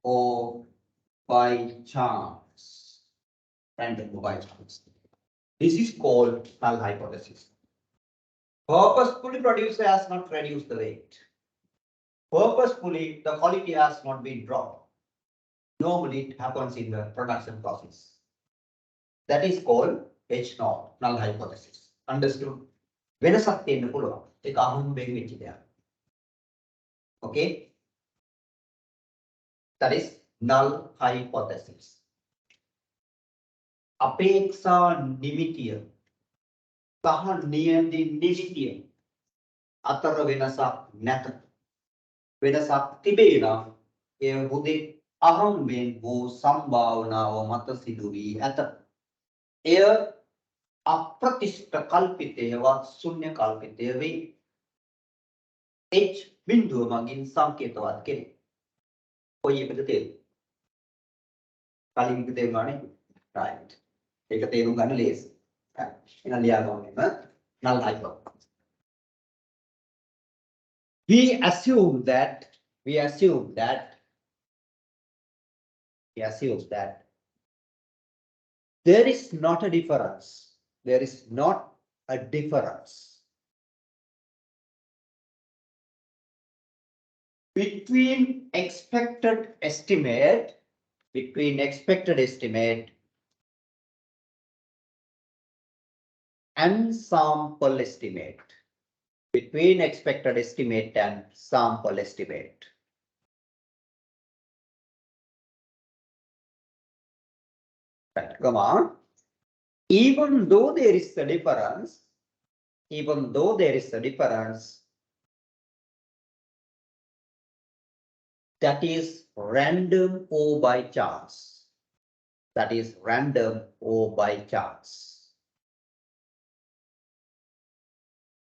or by chance. Random or by chance. This is called null hypothesis. Purposefully producer has not reduced the weight. Purposefully, the quality has not been dropped. Normally, it happens in the production process. That is called H naught, null hypothesis. Understood? වෙනසක් තියෙන්න පුළුවන්. ඒක අහුම්බෙන් වෙච්ච දෙයක්. Okay? That is null hypothesis. අපේක්ෂා නිමිතිය සහ නියැදි නිමිතිය අතර වෙනසක් නැත. වෙනසක් තිබේ නම් එය හුදෙක් අහම්බෙන් වූ සම්භාවනාව මත සිදු වී ඇත. එය අප්‍රතිෂ්ඨ කල්පිතයවත් ශුන්‍ය කල්පිතය වේ. H බිඳුව මගින් සංකේතවත් කෙරේ. කොයි එකද තේරුම? කලින් එක තේරුණානේ? right. ඒක තේරුම් ගන්න ලේසි. එහෙනම් ලියා ගන්නෙම null hypothesis. We assume that there is not a difference. There is not a difference between expected estimate and sample estimate. between expected estimate and sample estimate. Right, come on. Even though there is a difference, that is random or by chance. That is random or by chance.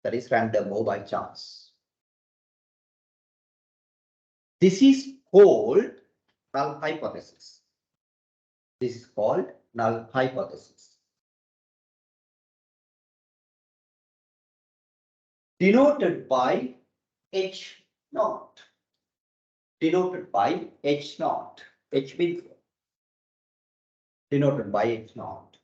That is random or by chance. This is called null hypothesis. This is called null hypothesis. Denoted by H naught. Denoted by H naught. H means denoted by H naught.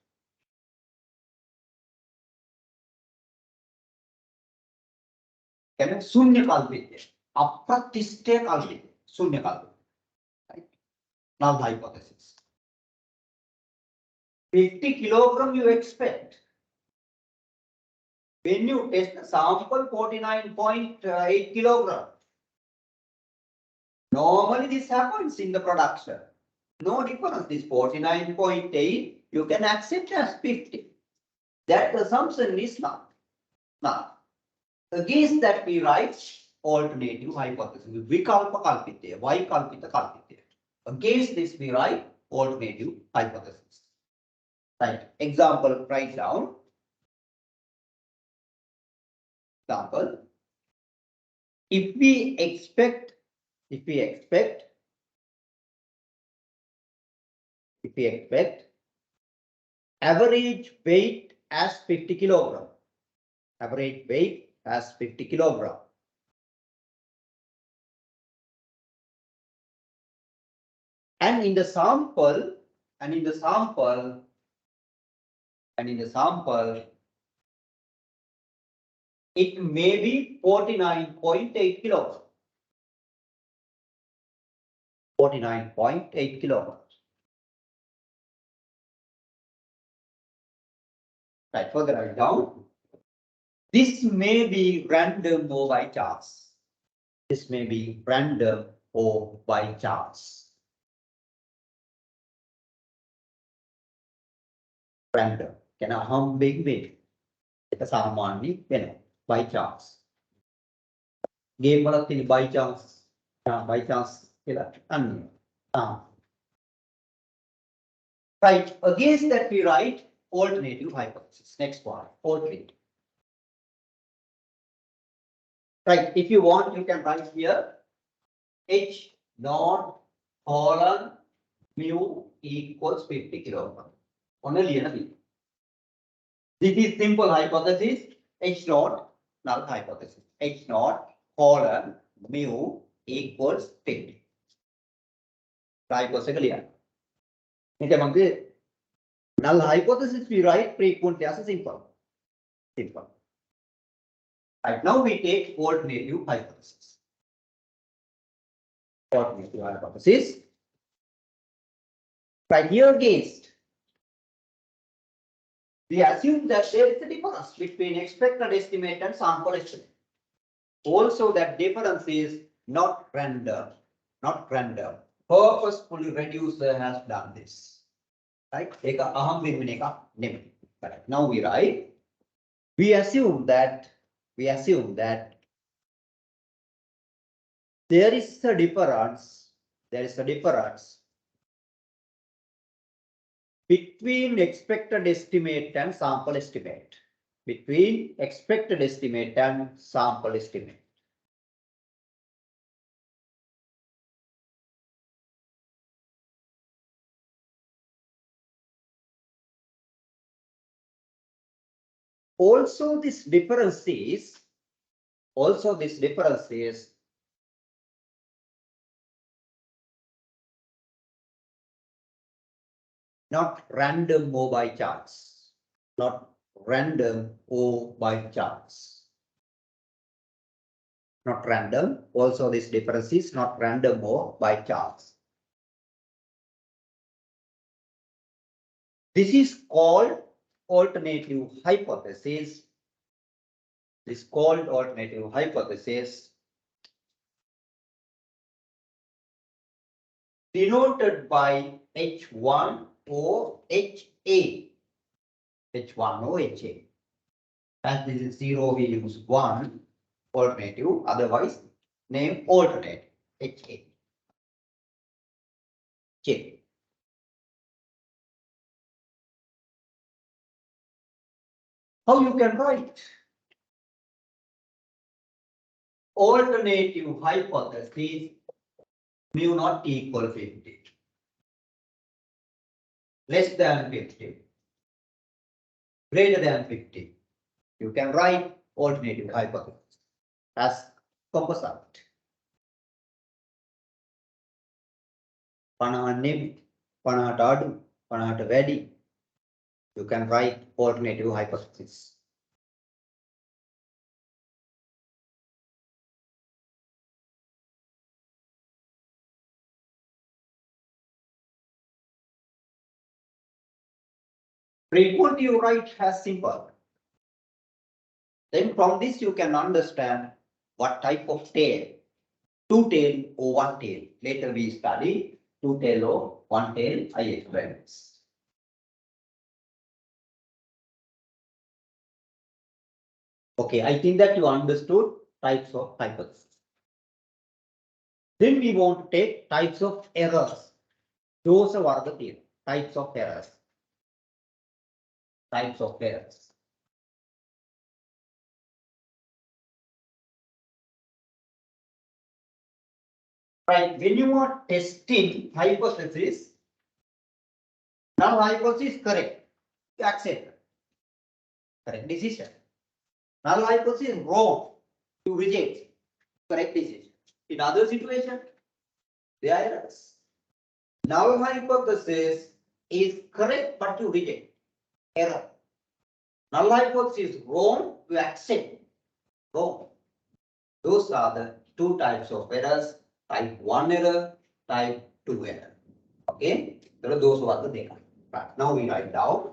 Can शून्य काल्पनिक अप्रतिष्ठित काल्पनिक शून्य काल्पनिक null hypothesis. 50 kilogram you expect. When you test the sample 49.8 kilogram. Normally this happens in the production. No difference. This 49.8 you can accept as 50. That assumption is not. Now, against that we write alternative hypothesis. Vikalpa kalpite, Vaikalpita kalpite. Against this we write alternative hypothesis. Right. Example, write down. Example. If we expect average weight as 50 kilogram. Average weight as 50 kilogram. And in the sample, it may be 49.8 kilograms. 49.8 kilograms. Right, further write down. This may be random or by chance. This may be random or by chance. Random. Can I hum big win? It's a money, by chance. Game by chance. By chance. Right. Against that we write alternative hypothesis. Next one. Alternative. Right. If you want, you can write here H naught colon mu equals 50 kilogram. Only this is simple hypothesis. H naught null hypothesis. H naught colon mu equals 50. Hypothesis clear. Null hypothesis we write frequently as a simple. Right now we take alternative hypothesis. Alternative hypothesis. Right here against. We assume that there is a difference between expected estimate and sample estimate. Also, that difference is not random. Purposefully reducer has done this. Right? Right. Now we write. We assume that there is a difference. Between expected estimate and sample estimate. Between expected estimate and sample estimate. Also, this difference is not random or by chance. Not random or by chance. Not random. Also, this difference is not random or by chance. This is called alternative hypothesis. is called alternative hypothesis, denoted by H1 or HA. H1 or HA. As this is 0, we use 1 alternative, otherwise name alternate HA. J. How you can write? Alternative hypothesis mu not equal 50. Less than 50. Greater than 50. You can write alternative hypothesis as composite. පනහට නෙමෙයි, 50ට අඩු, 50ට වැඩි. You can write alternative hypothesis. Frequently you write as simple. Then from this you can understand what type of tail, two tail or one tail. Later we study two tail or one tail. I explain this. Okay, I think that you understood types of hypothesis. Then we want to take types of errors. Those are the theory. Types of errors. Types of errors. Right, when you are testing hypothesis, now hypothesis correct, you accept. Correct decision. Null hypothesis wrong, you reject. Correct decision. In other situation, there are errors. Null hypothesis is correct, but you reject. Error. Null hypothesis wrong, you accept. Wrong. Those are the two types of errors. Type 1 error, type 2 error. Okay, those are the data. Right. Now we write down.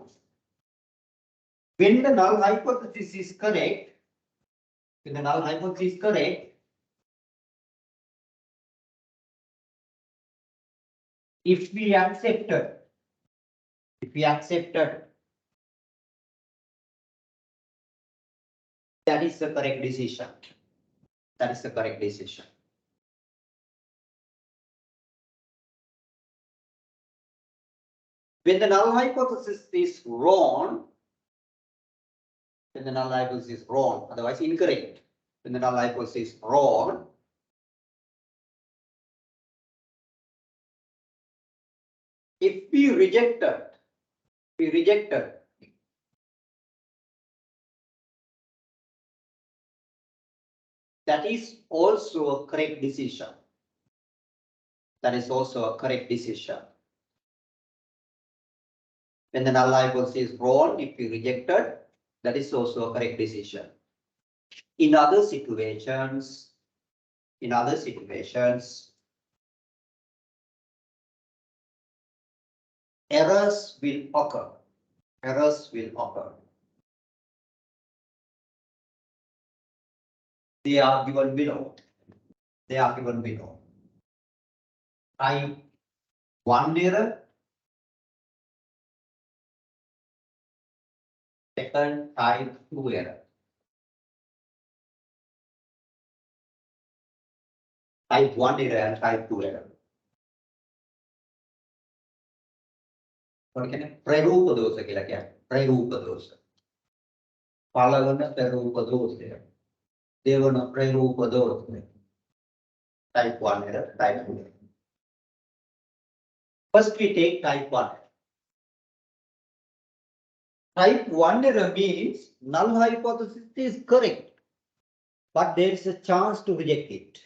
When the null hypothesis is correct, if we accepted, that is the correct decision. That is the correct decision. When the null hypothesis is wrong, otherwise incorrect. When the null hypothesis is wrong, if we rejected, that is also a correct decision. That is also a correct decision. When the null hypothesis is wrong, if we rejected, that is also a correct decision. In other situations, errors will occur. They are given below. Type 1 error. Second, type 2 error. Type 1 error and type 2 error. ප්‍රරූප දෝෂ කියලා කියන්නේ. ප්‍රරූප දෝෂ. පළවන ප්‍රරූප දෝෂය. දෙවන ප්‍රරූප දෝෂය. Type 1 error, type 2 error. First we take type 1. Type 1 error means null hypothesis is correct, but there is a chance to reject it.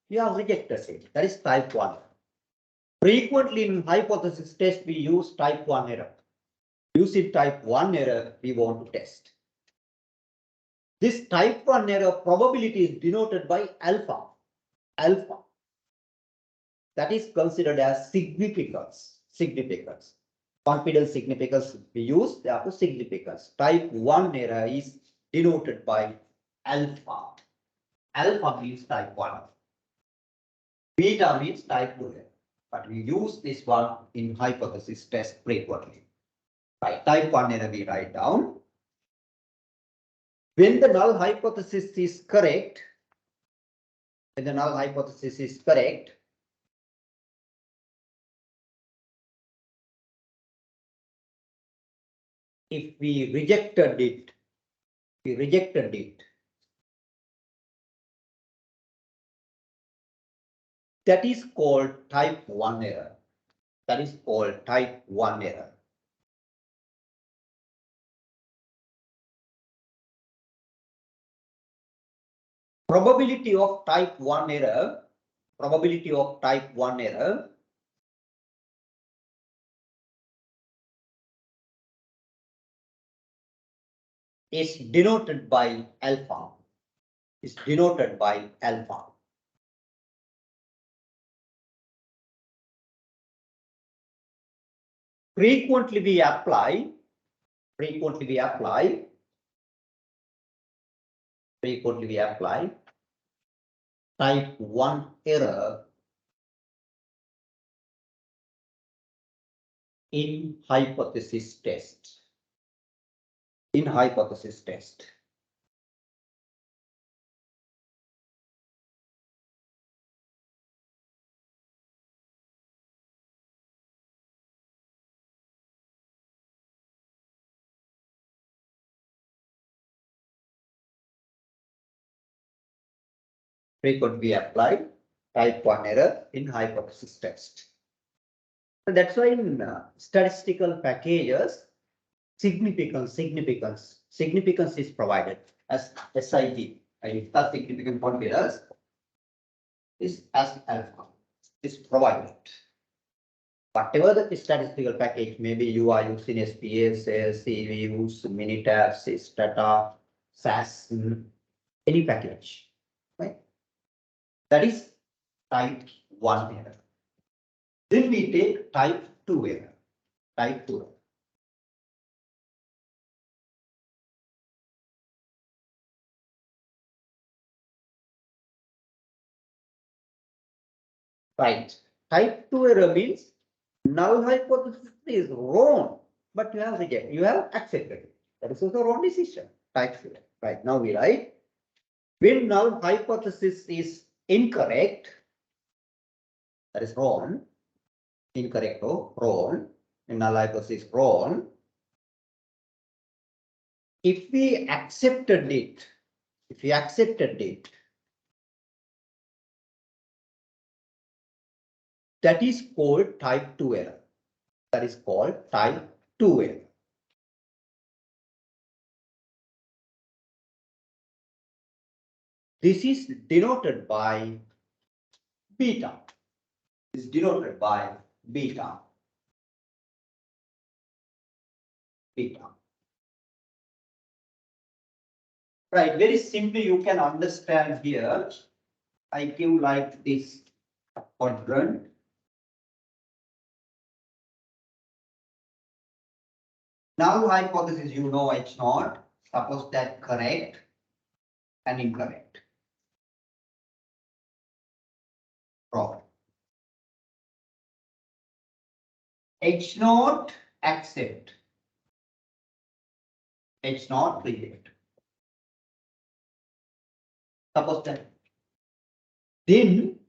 You have rejected it. That is type 1. Frequently in hypothesis test, we use type 1 error. Using type 1 error, we want to test. This type 1 error probability is denoted by alpha. That is considered as significance. Confidence significance we use, therefore significance. Type 1 error is denoted by alpha. Alpha means type 1. Beta means type 2 error. But we use this one in hypothesis test frequently. Right, type 1 error we write down. When the null hypothesis is correct, if we rejected it, that is called type 1 error. Probability of type 1 error is denoted by alpha. Frequently we apply type 1 error in hypothesis test. Frequently we apply type 1 error in hypothesis test. And that's why in statistical packages, significance is provided as SIG. Identify significant quantities is as alpha is provided. Whatever the statistical package, maybe you are using SPSS, CVUs, Minitab, Stata, SAS, any package, right? That is type 1 error. Then we take type 2 error. Right. Type 2 error means null hypothesis is wrong, but you have rejected, you have accepted it. That is also wrong decision. Type 2 error. Right. Now we write when null hypothesis is incorrect, that is wrong, incorrect or wrong, and null hypothesis is wrong. If we accepted it, that is called type 2 error. This is denoted by beta. Right, very simply you can understand here. I give like this quadrant. Null hypothesis, you know H naught. Suppose that correct and incorrect. Wrong. H naught accept. H naught reject. Suppose that. Then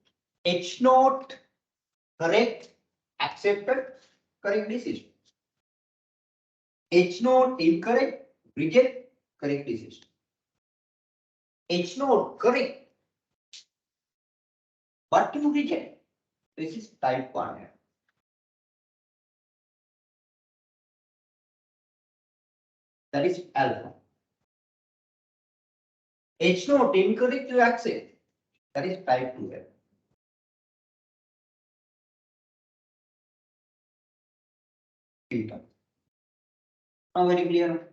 H naught correct, accepted, correct decision. H naught incorrect, reject, correct decision. H naught correct, but you reject. This is type 1 error. That is alpha. H naught incorrect, you accept. That is type 2 error. Beta. Now very clear.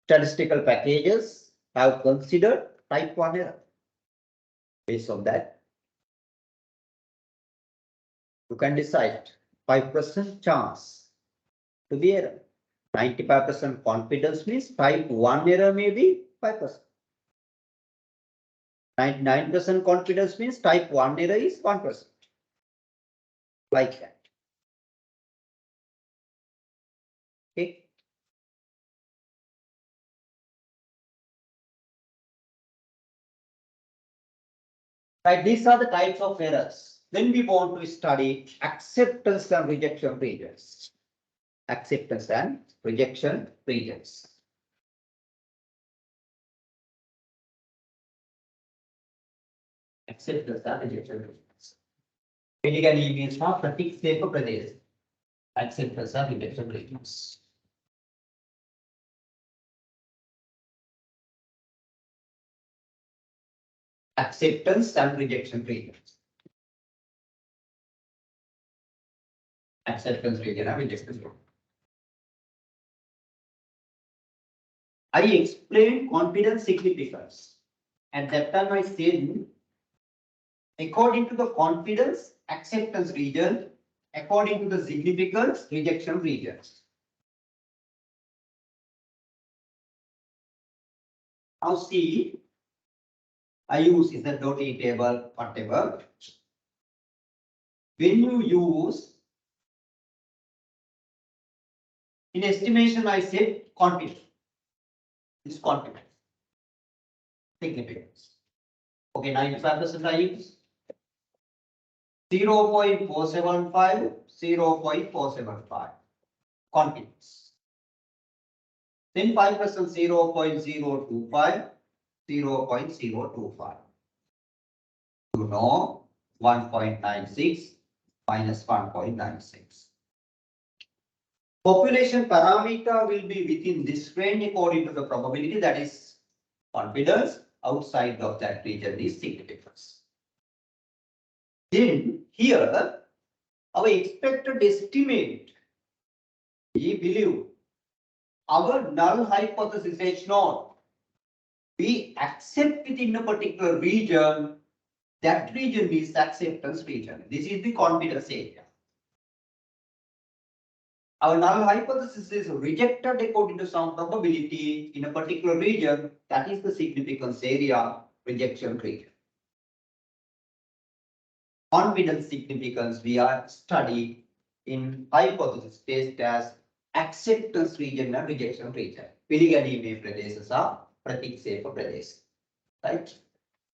statistical packages have considered type 1 error. Based on that, you can decide 5% chance to be error. 95% confidence means type 1 error may be 5%. 99% confidence means type 1 error is 1%. Like that. Okay. Right, these are the types of errors. Then we want to study acceptance and rejection regions. Acceptance and rejection regions. Acceptance and rejection regions. Basically means not प्रतीक से को प्रदेश. Acceptance and rejection regions. Acceptance and rejection regions. Acceptance region and rejection region. I explained confidence significance. At that time I said, according to the confidence, acceptance region, according to the significance, rejection regions. Now see, I use is the dotted table, whatever. When you use in estimation, I said confidence. This confidence. Significance. Okay, 95% I use 0.475, 0.475. Confidence. Then 5% 0.025, 0.025. You know 1.96 minus 1.96. Population parameter will be within this range according to the probability, that is confidence. Outside of that region is significance. Then here our expected estimate, we believe our null hypothesis H0, we accept within a particular region, that region is acceptance region. This is the confidence area. Our null hypothesis is rejected according to some probability in a particular region, that is the significance area, rejection region. Confidence significance we are studying in hypothesis based as acceptance region and rejection region. Piliganime pradesas are pratiksepa pradesh. Right?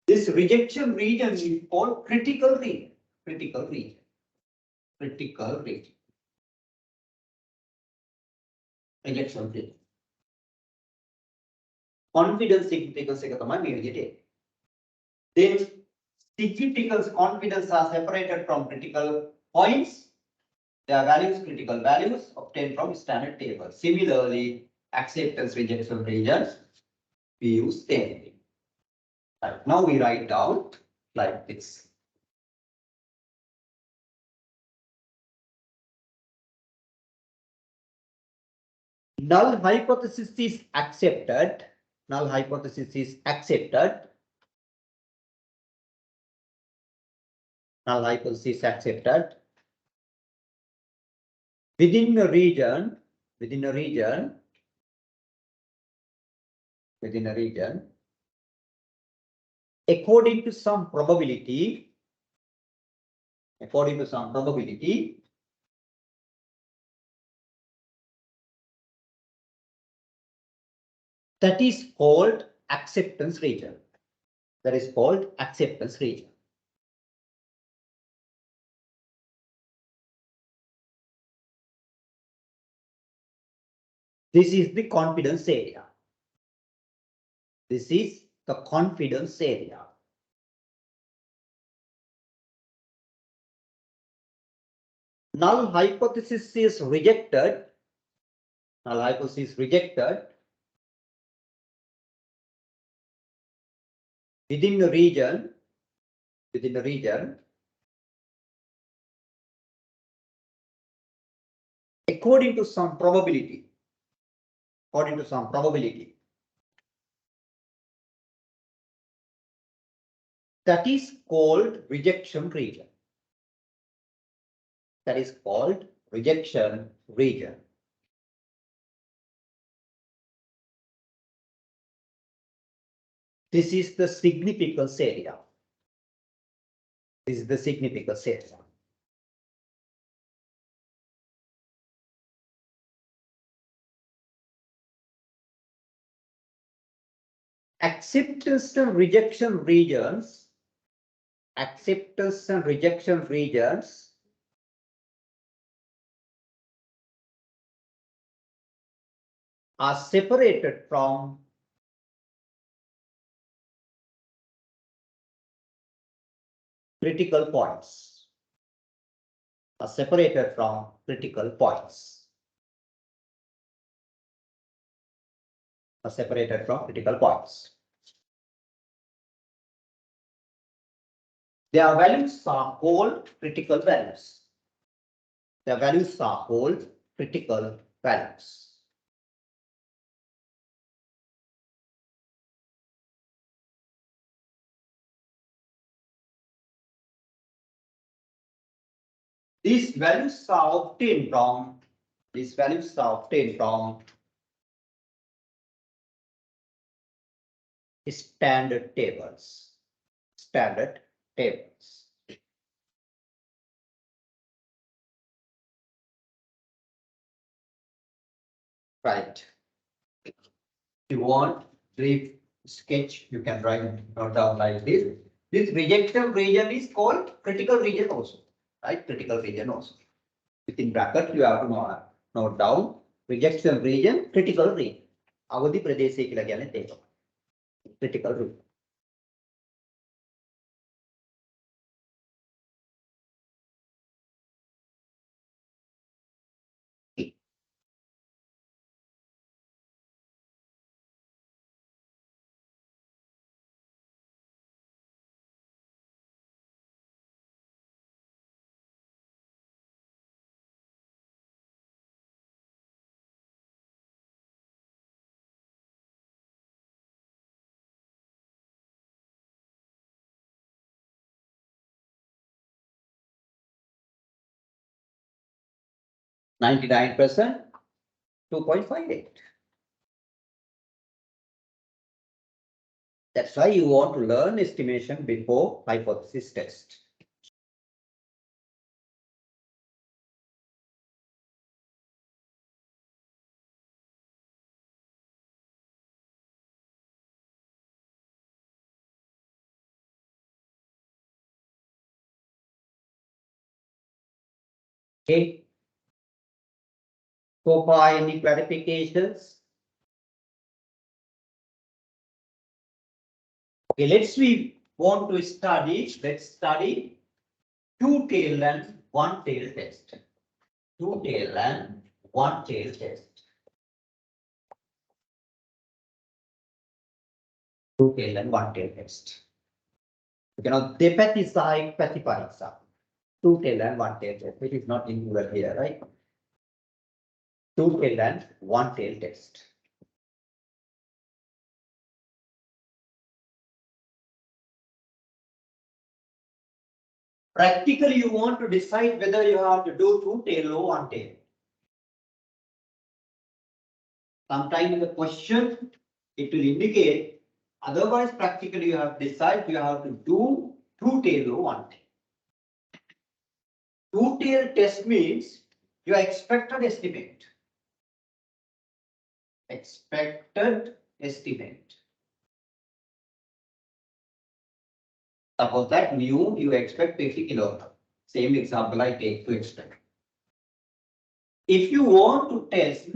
This rejection region is called critical region. Critical region. Critical region. Rejection region. Confidence significance එක තමයි මේ විදිහට. Then significance confidence are separated from critical points. Their values, critical values obtained from standard table. Similarly, acceptance rejection regions, we use same thing. Right. Now we write down like this. Null hypothesis is accepted. Null hypothesis is accepted. Null hypothesis accepted. Within a region, according to some probability, that is called acceptance region. That is called acceptance region. This is the confidence area. This is the confidence area. Null hypothesis is rejected. Null hypothesis is rejected. Within the region, according to some probability, That is called rejection region. That is called rejection region. This is the significance area. This is the significance area. Acceptance and rejection regions. Acceptance and rejection regions are separated from critical points. Are separated from critical points. Are separated from critical points. Their values are called critical values. Their values are called critical values. These values are obtained from standard tables. Standard tables. Right. If you want brief sketch, you can write it down like this. This rejection region is called critical region also. Right? Critical region also. Within bracket, you have to note down rejection region, critical region. අවදි ප්‍රදේශය කියලා කියන්නේ ඒක. Critical region. %, 2.58. That's why you want to learn estimation before hypothesis test. Okay. So far, any clarifications? Okay, let's study two-tail and one-tail test. Two-tail and one-tail test. Two-tail and one-tail test. You know, දෙපැති පරීක්ෂා. Two-tail and one-tail test, which is not included here, right? Two-tail and one-tail test. Practically, you want to decide whether you have to do two-tail or one-tail. Sometime in the question, it will indicate. Otherwise, practically, you have to decide you have to do two-tail or one-tail. Two-tail test means your expected estimate. Expected estimate. Suppose that mu you expect 50 kilogram. Same example I take to expect. If you want to test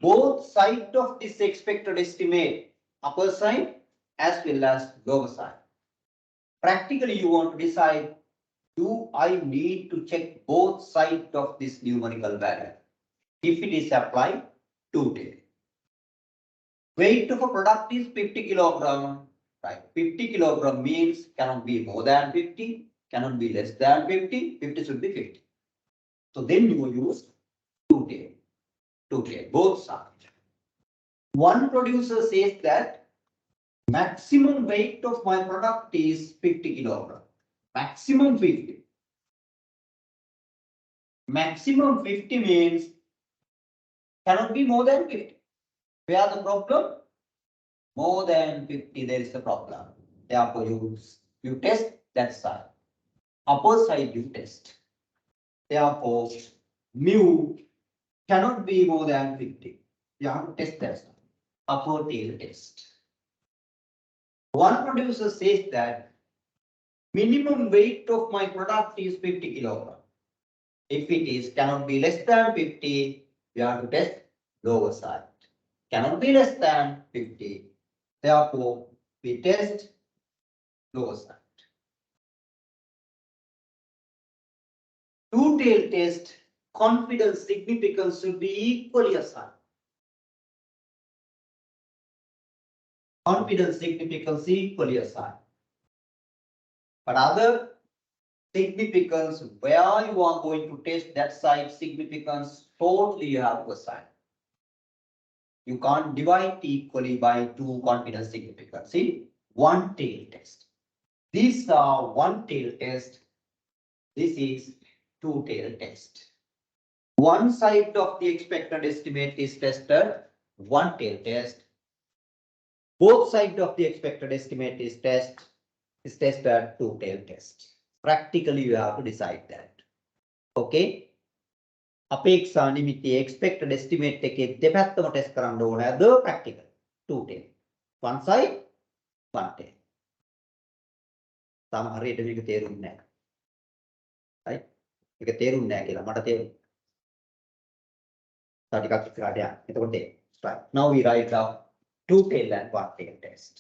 both sides of this expected estimate, upper side as well as lower side, practically you want to decide, do I need to check both sides of this numerical value? If it is applied, two-tail. Weight of a product is 50 kilogram. Right, 50 kilogram means cannot be more than 50, cannot be less than 50, 50 should be 50. So then you use two-tail, both sides. One producer says that Maximum weight of my product is 50 kilogram. Maximum 50. Maximum 50 means cannot be more than 50. Where the problem? More than 50, there is the problem. Therefore, you test that side. Upper side you test. Therefore, mu cannot be more than 50. You have to test that side. Upper tail test. One producer says that minimum weight of my product is 50 kilogram. If it is cannot be less than 50, you have to test lower side. Cannot be less than 50. Therefore, we test lower side. Two-tail test, confidence significance should be equally assigned. Confidence significance equally assigned. But other significance, where you are going to test that side significance, totally you have to assign. You can't divide equally by two confidence significance. See, one tail test. These are one tail test. This is two tail test. One side of the expected estimate is tested, one tail test. Both sides of the expected estimate is tested, two tail test. Practically you have to decide that. Okay. අපේක්ෂා නිමිති expected estimate එකේ දෙපැත්තම test කරන්න ඕනේ. The practical two tail. One side, one tail. තාම හරියට මේක තේරුන්නේ නැහැ. right? මේක තේරුන්නේ නැහැ කියලා මට තේරුණා. තව ටිකක් ඉස්සරහට යන්න. එතකොට right. Now we write down two tail and one tail test.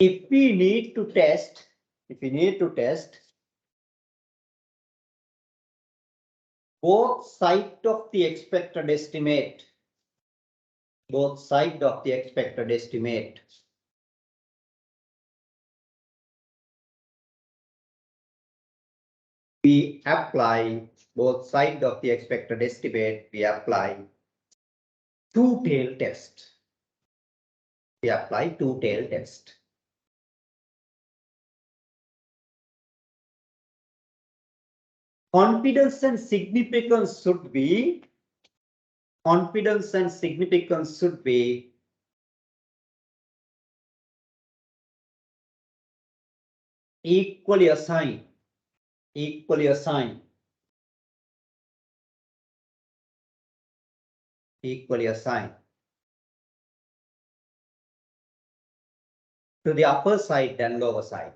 If we need to test both sides of the expected estimate, we apply both sides of the expected estimate, we apply two-tail test. We apply two-tail test. Confidence and significance should be equally assigned. To the upper side and lower side.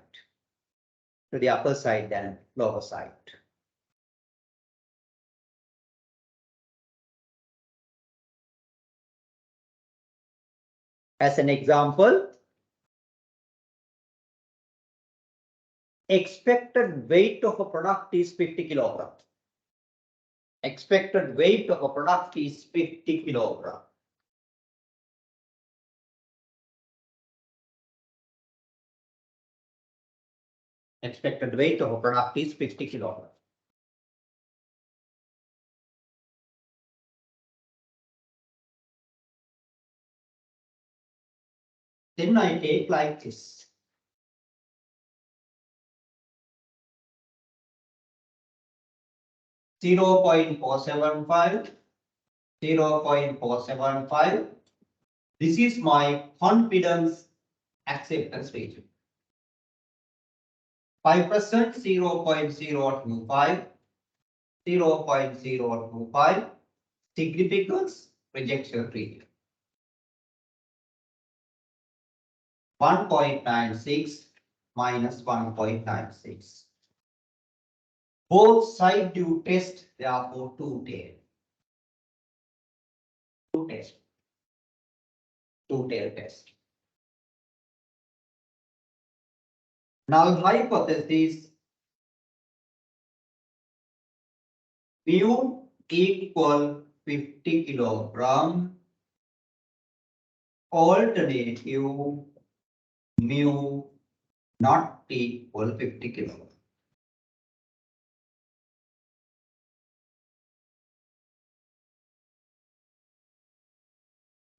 As an example, expected weight of a product is 50 kilogram. Expected weight of a product is 50 kilogram. Expected weight of a product is 50 kilogram. Then I take like this. (0.475). This is my confidence acceptance ratio. 5%, 0.025. 0.025. Significance rejection rate. 1.96 minus 1.96. Both sides you test, therefore two tail. Two tail test. Null hypothesis, mu equal 50 kilogram. Alternative, mu not equal 50 kilogram.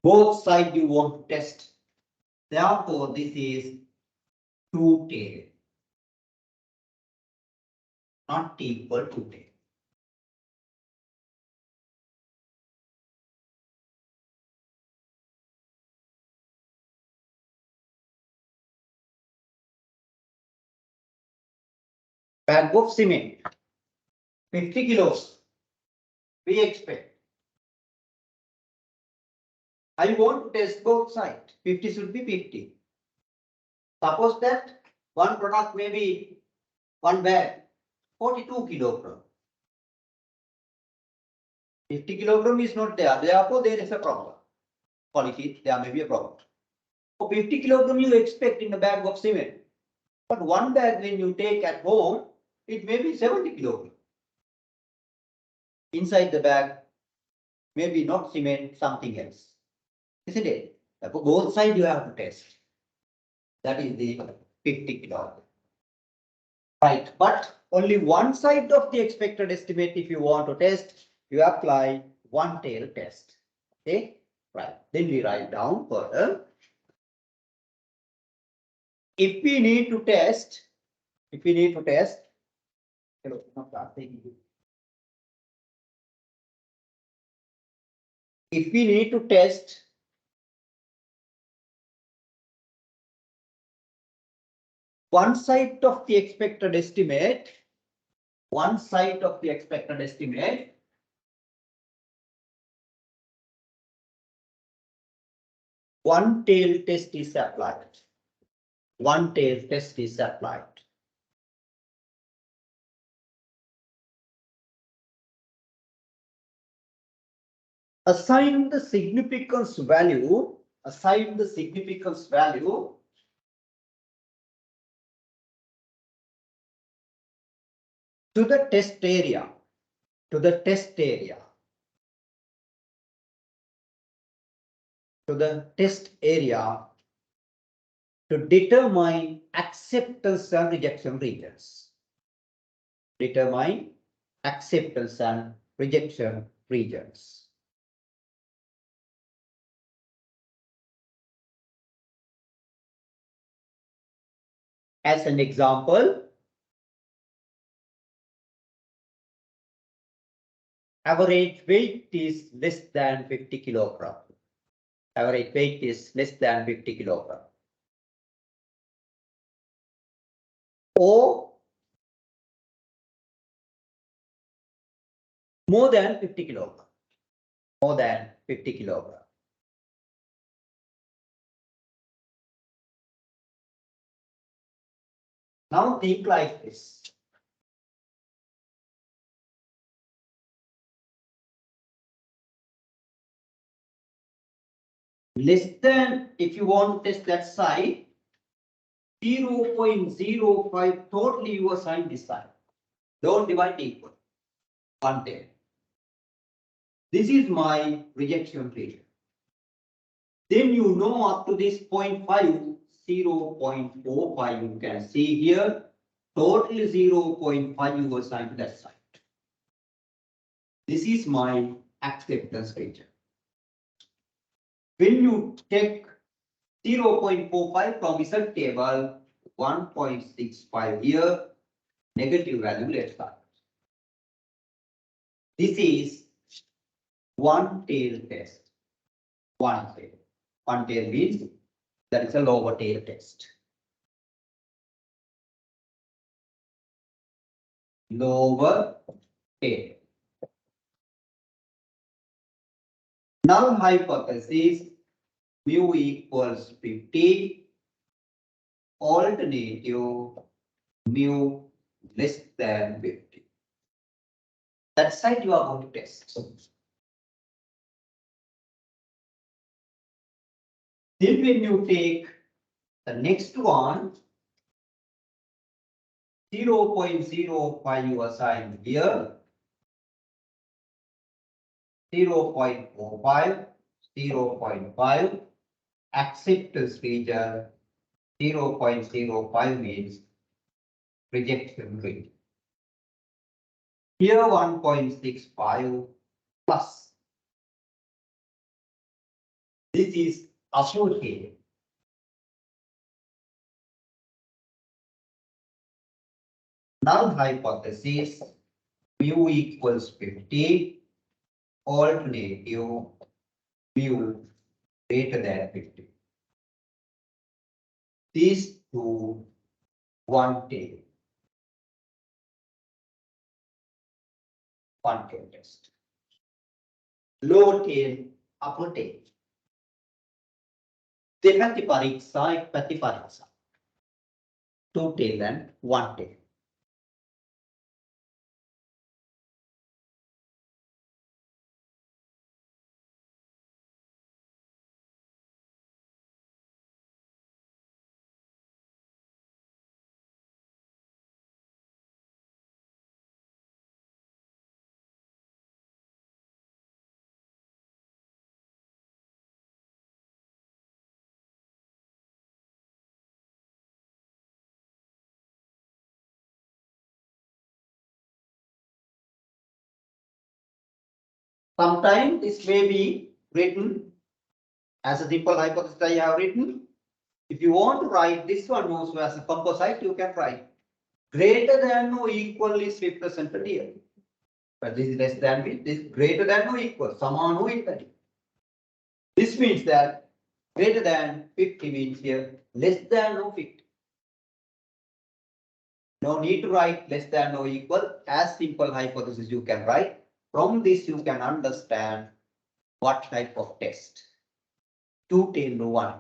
Both sides you want to test. Therefore, this is two tail, not equal to tail. Bag of cement, 50 kilos. We expect. I want to test both sides. 50 should be 50. Suppose that one product may be one bag, 42 kilogram. 50 kilogram is not there. Therefore, there is a problem. Quality, there may be a problem. So 50 kilogram you expect in a bag of cement. But one bag when you take at home, it may be 70 kilogram. Inside the bag, maybe not cement, something else. Isn't it? Therefore, both sides you have to test. That is the 50 kilogram. Right, but only one side of the expected estimate if you want to test, you apply one tail test. Okay, right. Then we write down further. If we need to test, if we need to test, one side of the expected estimate, one side of the expected estimate, one tail test is applied. One tail test is applied. Assign the significance value, assign the significance value to the test area, to the test area, to the test area to determine acceptance and rejection regions. Determine acceptance and rejection regions. As an example, average weight is less than 50 kilogram. Average weight is less than 50 kilogram. Or more than 50 kilogram. More than 50 kilogram. Now think like this. Less than, if you want to test that side, 0.05 totally you assign this side. Don't divide equal. 110. This is my rejection rate. Then you know up to this 0.5, 0.45 you can see here. Totally 0.5 you assign to that side. This is my acceptance region. When you take 0.45 from result table, 1.65 here, negative value, let's start. This is one tail test. One tail. One tail means that is a lower tail test. Lower tail. Now hypothesis mu equals 50. Alternative mu less than 50. That side you are going to test. Then when you take the next one, 0.05 you assign here, 0.45, 0.5, acceptance region, 0.05 means rejection rate. Here 1.65 plus This is associated. Null hypothesis, mu equals 50, alternative mu greater than 50. These two, one tail test. Lower tail, upper tail. දෙපැති පරීක්ෂා එක්පැති පරීක්ෂා. Two tail and one tail. Sometimes this may be written as a simple hypothesis I have written. If you want to write this one also as a composite, you can write greater than or equal is represented here. But this is less than this is greater than or equal. Saman or equal. This means that greater than 50 means here less than or 50. No need to write less than or equal. As simple hypothesis you can write. From this you can understand what type of test. Two tail to one.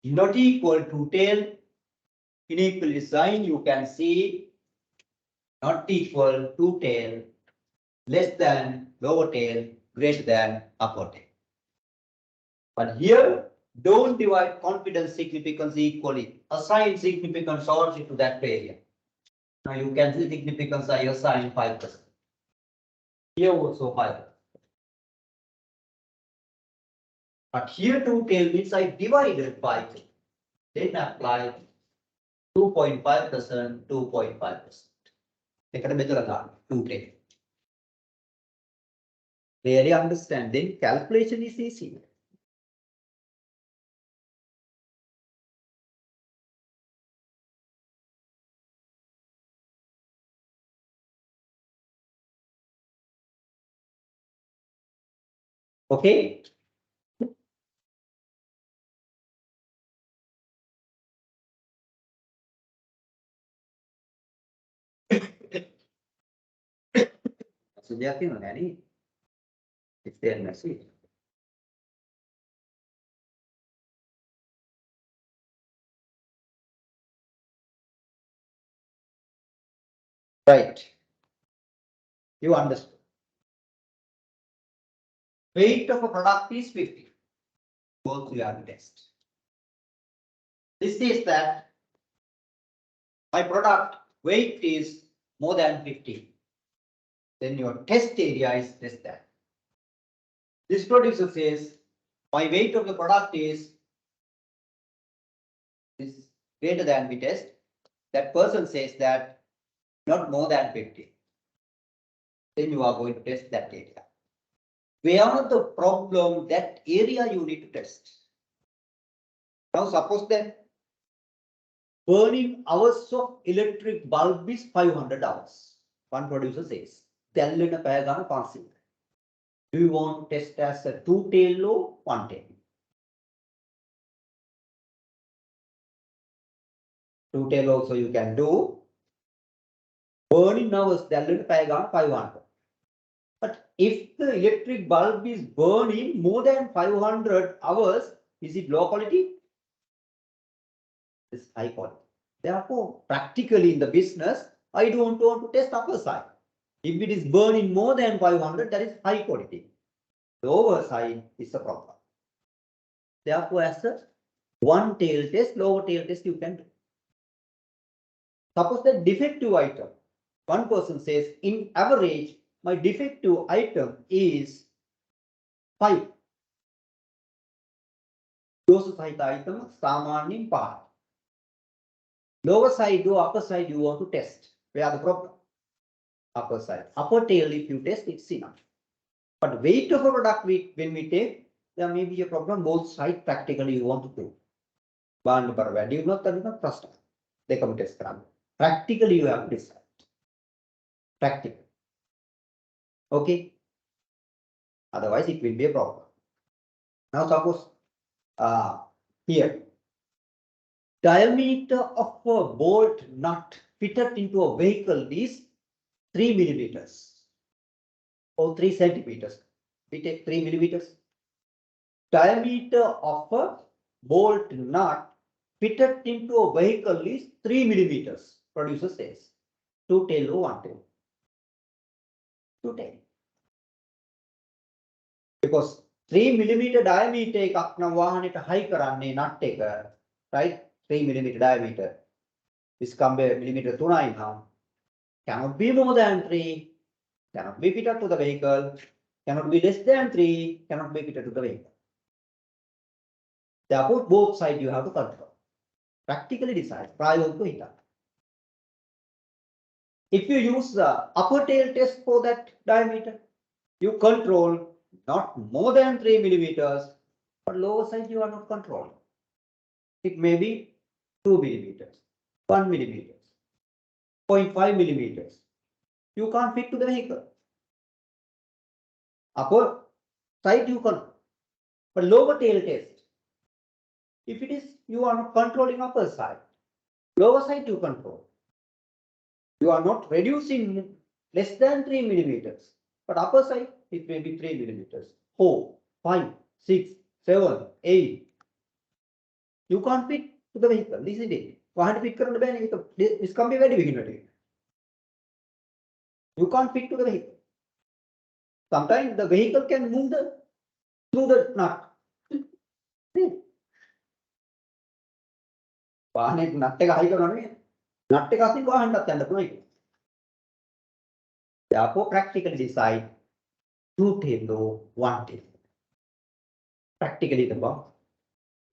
Not equal to tail. Inequally sign you can see not equal to tail, less than lower tail, greater than upper tail. But here, don't divide confidence significance equally. Assign significance only to that area. Now you can see significance I assign 5%. Here also 5%. But here two tail means I divided by 2. Then apply 2.5%, 2.5%. එකට මෙතන ගන්න 2 tail. Clearly understanding calculation is easy. Okay. So they are thinking, it's their message. Right. You understood. Weight of a product is 50. Both you have to test. This is that my product weight is more than 50. Then your test area is less than. This producer says my weight of the product is greater than we test. That person says that not more than 50. Then you are going to test that area. Where the problem, that area you need to test. Now suppose that burning hours of electric bulb is 500 hours. One producer says. Do you want to test as a two tail or one tail? Two tail also you can do. Burning hours 500. But if the electric bulb is burning more than 500 hours, is it low quality? It's high quality. Therefore, practically in the business, I don't want to test upper side. If it is burning more than 500, that is high quality. Lower side is a problem. Therefore, as a one tail test, lower tail test you can do. Suppose that defective item, one person says in average, my defective item is 5. Those side item සාමාන්‍යයෙන් 5. Lower side or upper side you want to test. Where are the problem? Upper side. Upper tail if you test, it's enough. But weight of a product when we take, there may be a problem both sides practically you want to do. Band per value not trust. They come test. Practically you have to decide. Practical. Okay. Otherwise it will be a problem. Now suppose here diameter of a bolt nut fitted into a vehicle is 3 millimeters or 3 centimeters. We take 3 millimeters. Diameter of a bolt nut fitted into a vehicle is 3 millimeters. Producer says 210 or 110. 210. Because 3 millimeter diameter එකක් නම් වාහනේට high කරන්නේ nut එක, right? 3 millimeter diameter. This කම්බේ millimeter 3යි නම් cannot be more than 3, cannot be fitted to the vehicle, cannot be less than 3, cannot be fitted to the vehicle. Therefore, both sides you have to control. Practically decide. If you use the upper tail test for that diameter, you control not more than 3 millimeters, but lower side you are not controlling. It may be 2 millimeters, 1 millimeters, 0.5 millimeters. You can't fit to the vehicle. Upper side you control, but lower tail test. If it is, you are not controlling upper side, lower side you control. You are not reducing less than 3 millimeters, but upper side it may be 3 millimeters, 4, 5, 6, 7, 8. You can't fit to the vehicle. This is it. This can be very big. You can't fit to the vehicle. Sometimes the vehicle can move through the nut. Therefore, practically decide 210 or 110. Practically the box,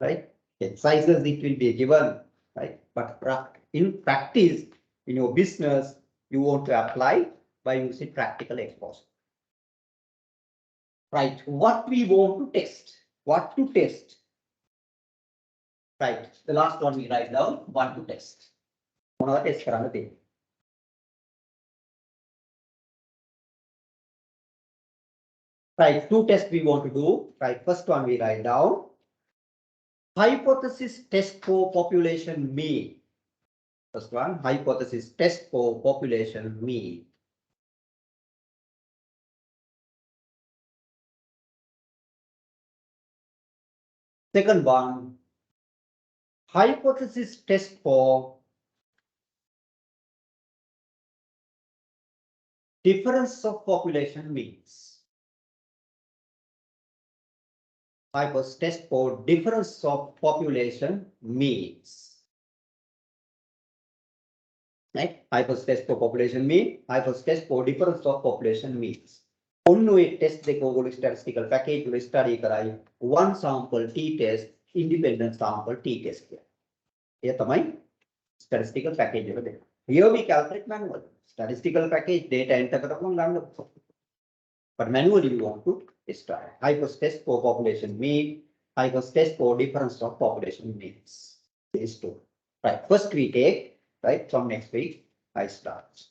right? Exercises it will be given, right? But in practice, in your business, you want to apply by using practical exposure. Right? What we want to test? What to test? Right. The last one we write down, what to test. Test right, 2 tests we want to do. Right, first one we write down. Hypothesis test for population mean. First one, hypothesis test for population mean. Second one, hypothesis test for difference of population means. Hypothesis test for difference of population means. Right? Hypothesis test for population mean, hypothesis test for difference of population means. Only test the statistical package will study one sample T test, independent sample T test. Here statistical package. Here we calculate manual. Statistical package data enter but manually you want to start. Hypothesis test for population mean, hypothesis test for difference of population means. These two. Right. First we take, right, from next week, I start.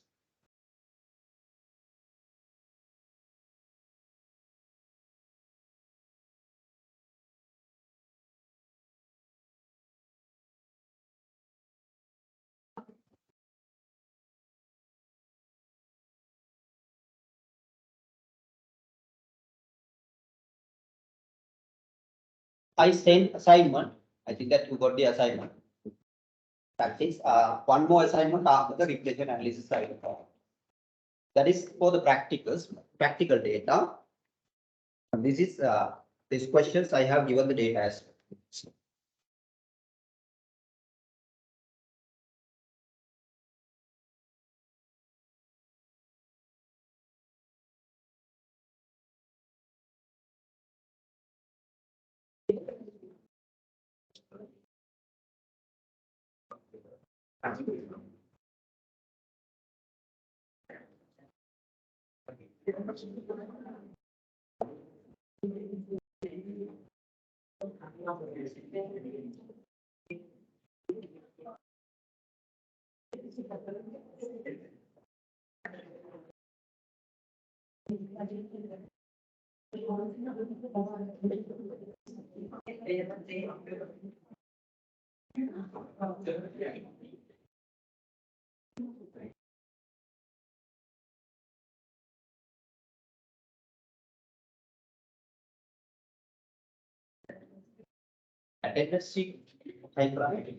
I sent assignment. I think that you got the assignment. That is one more assignment after the regression analysis side. That is for the practical data. And this is these questions I have given the data as well. Attendance sheet typewriter.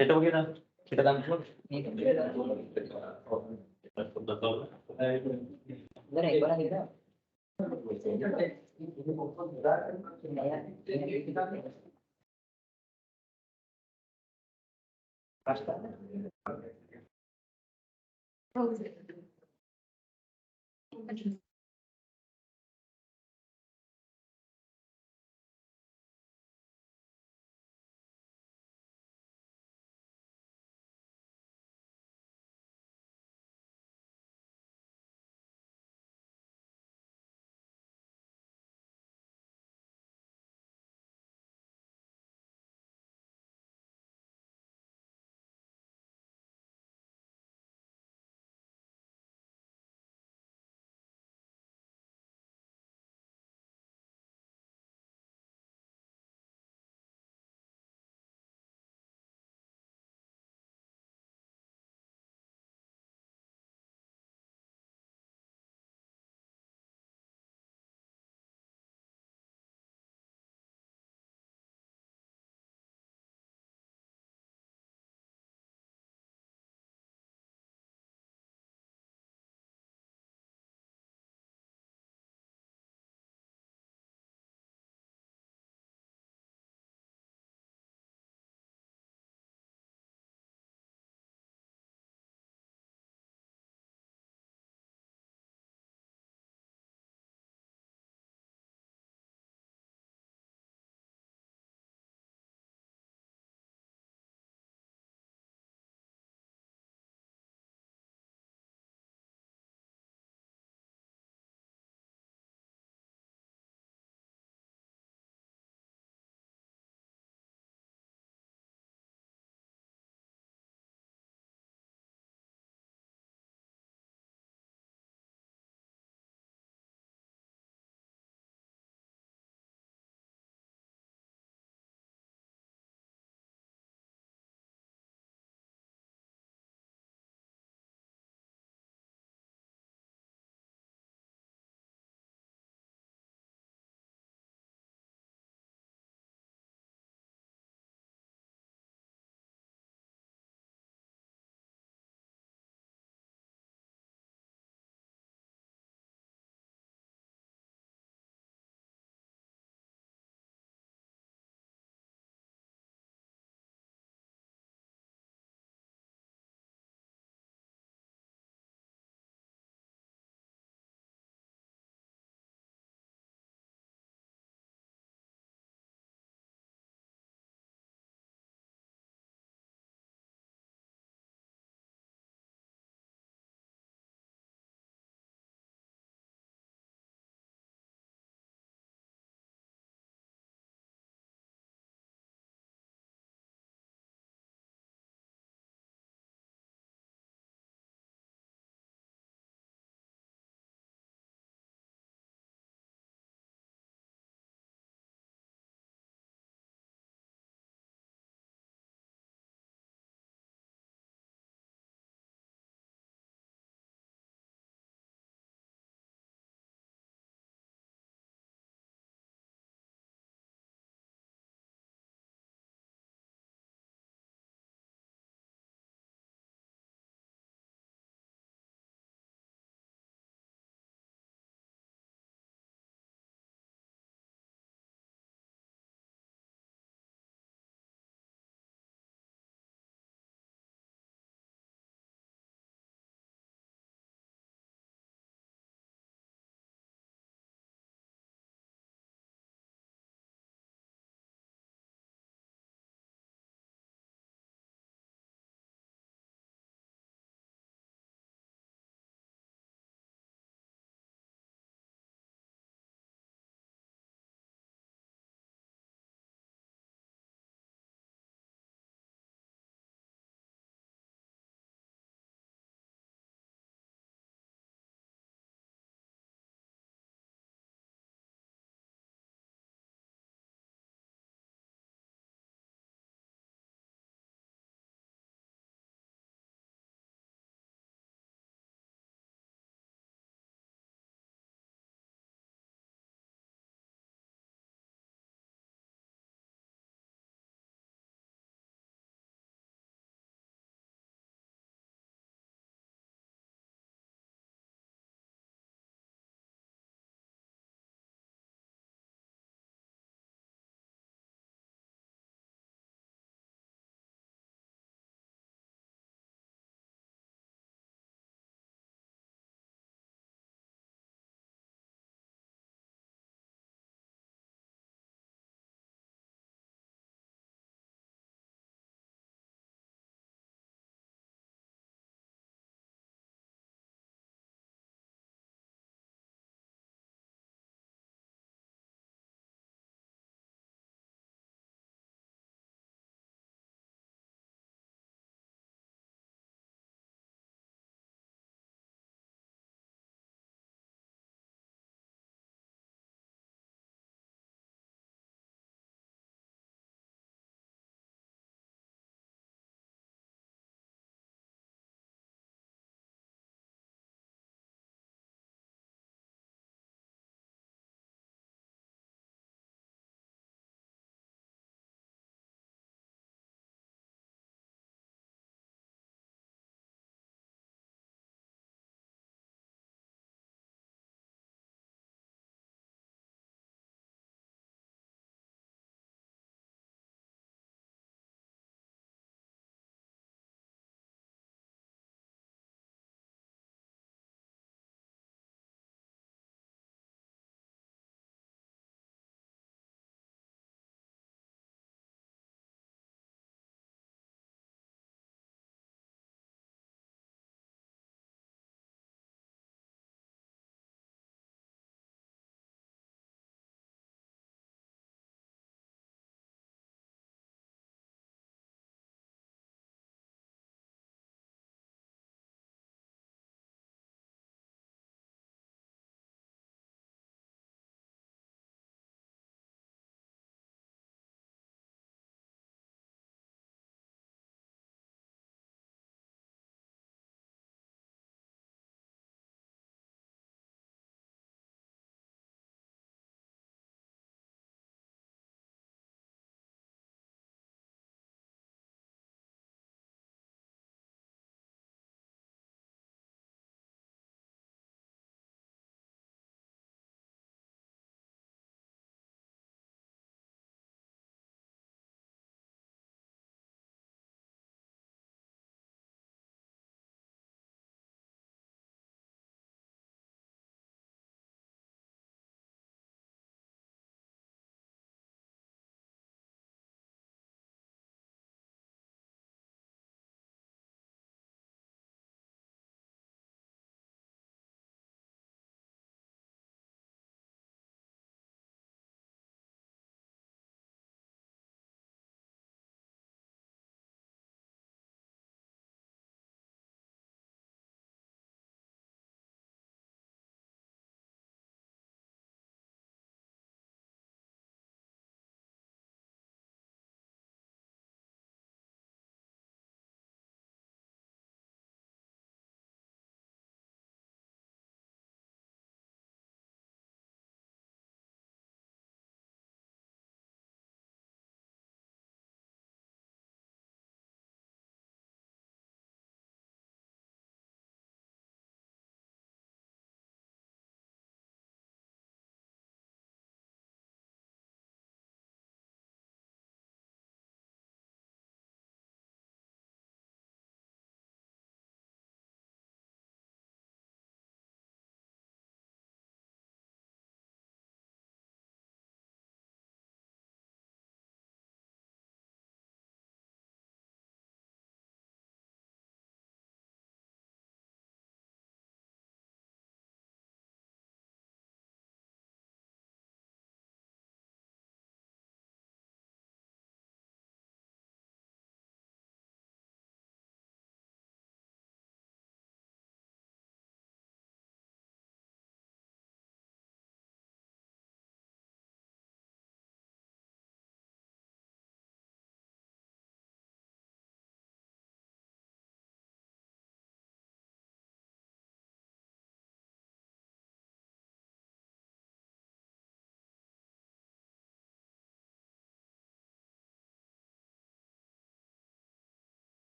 Itu bagaimana? Kita langsung. Benar ya, barang kita. Pasta.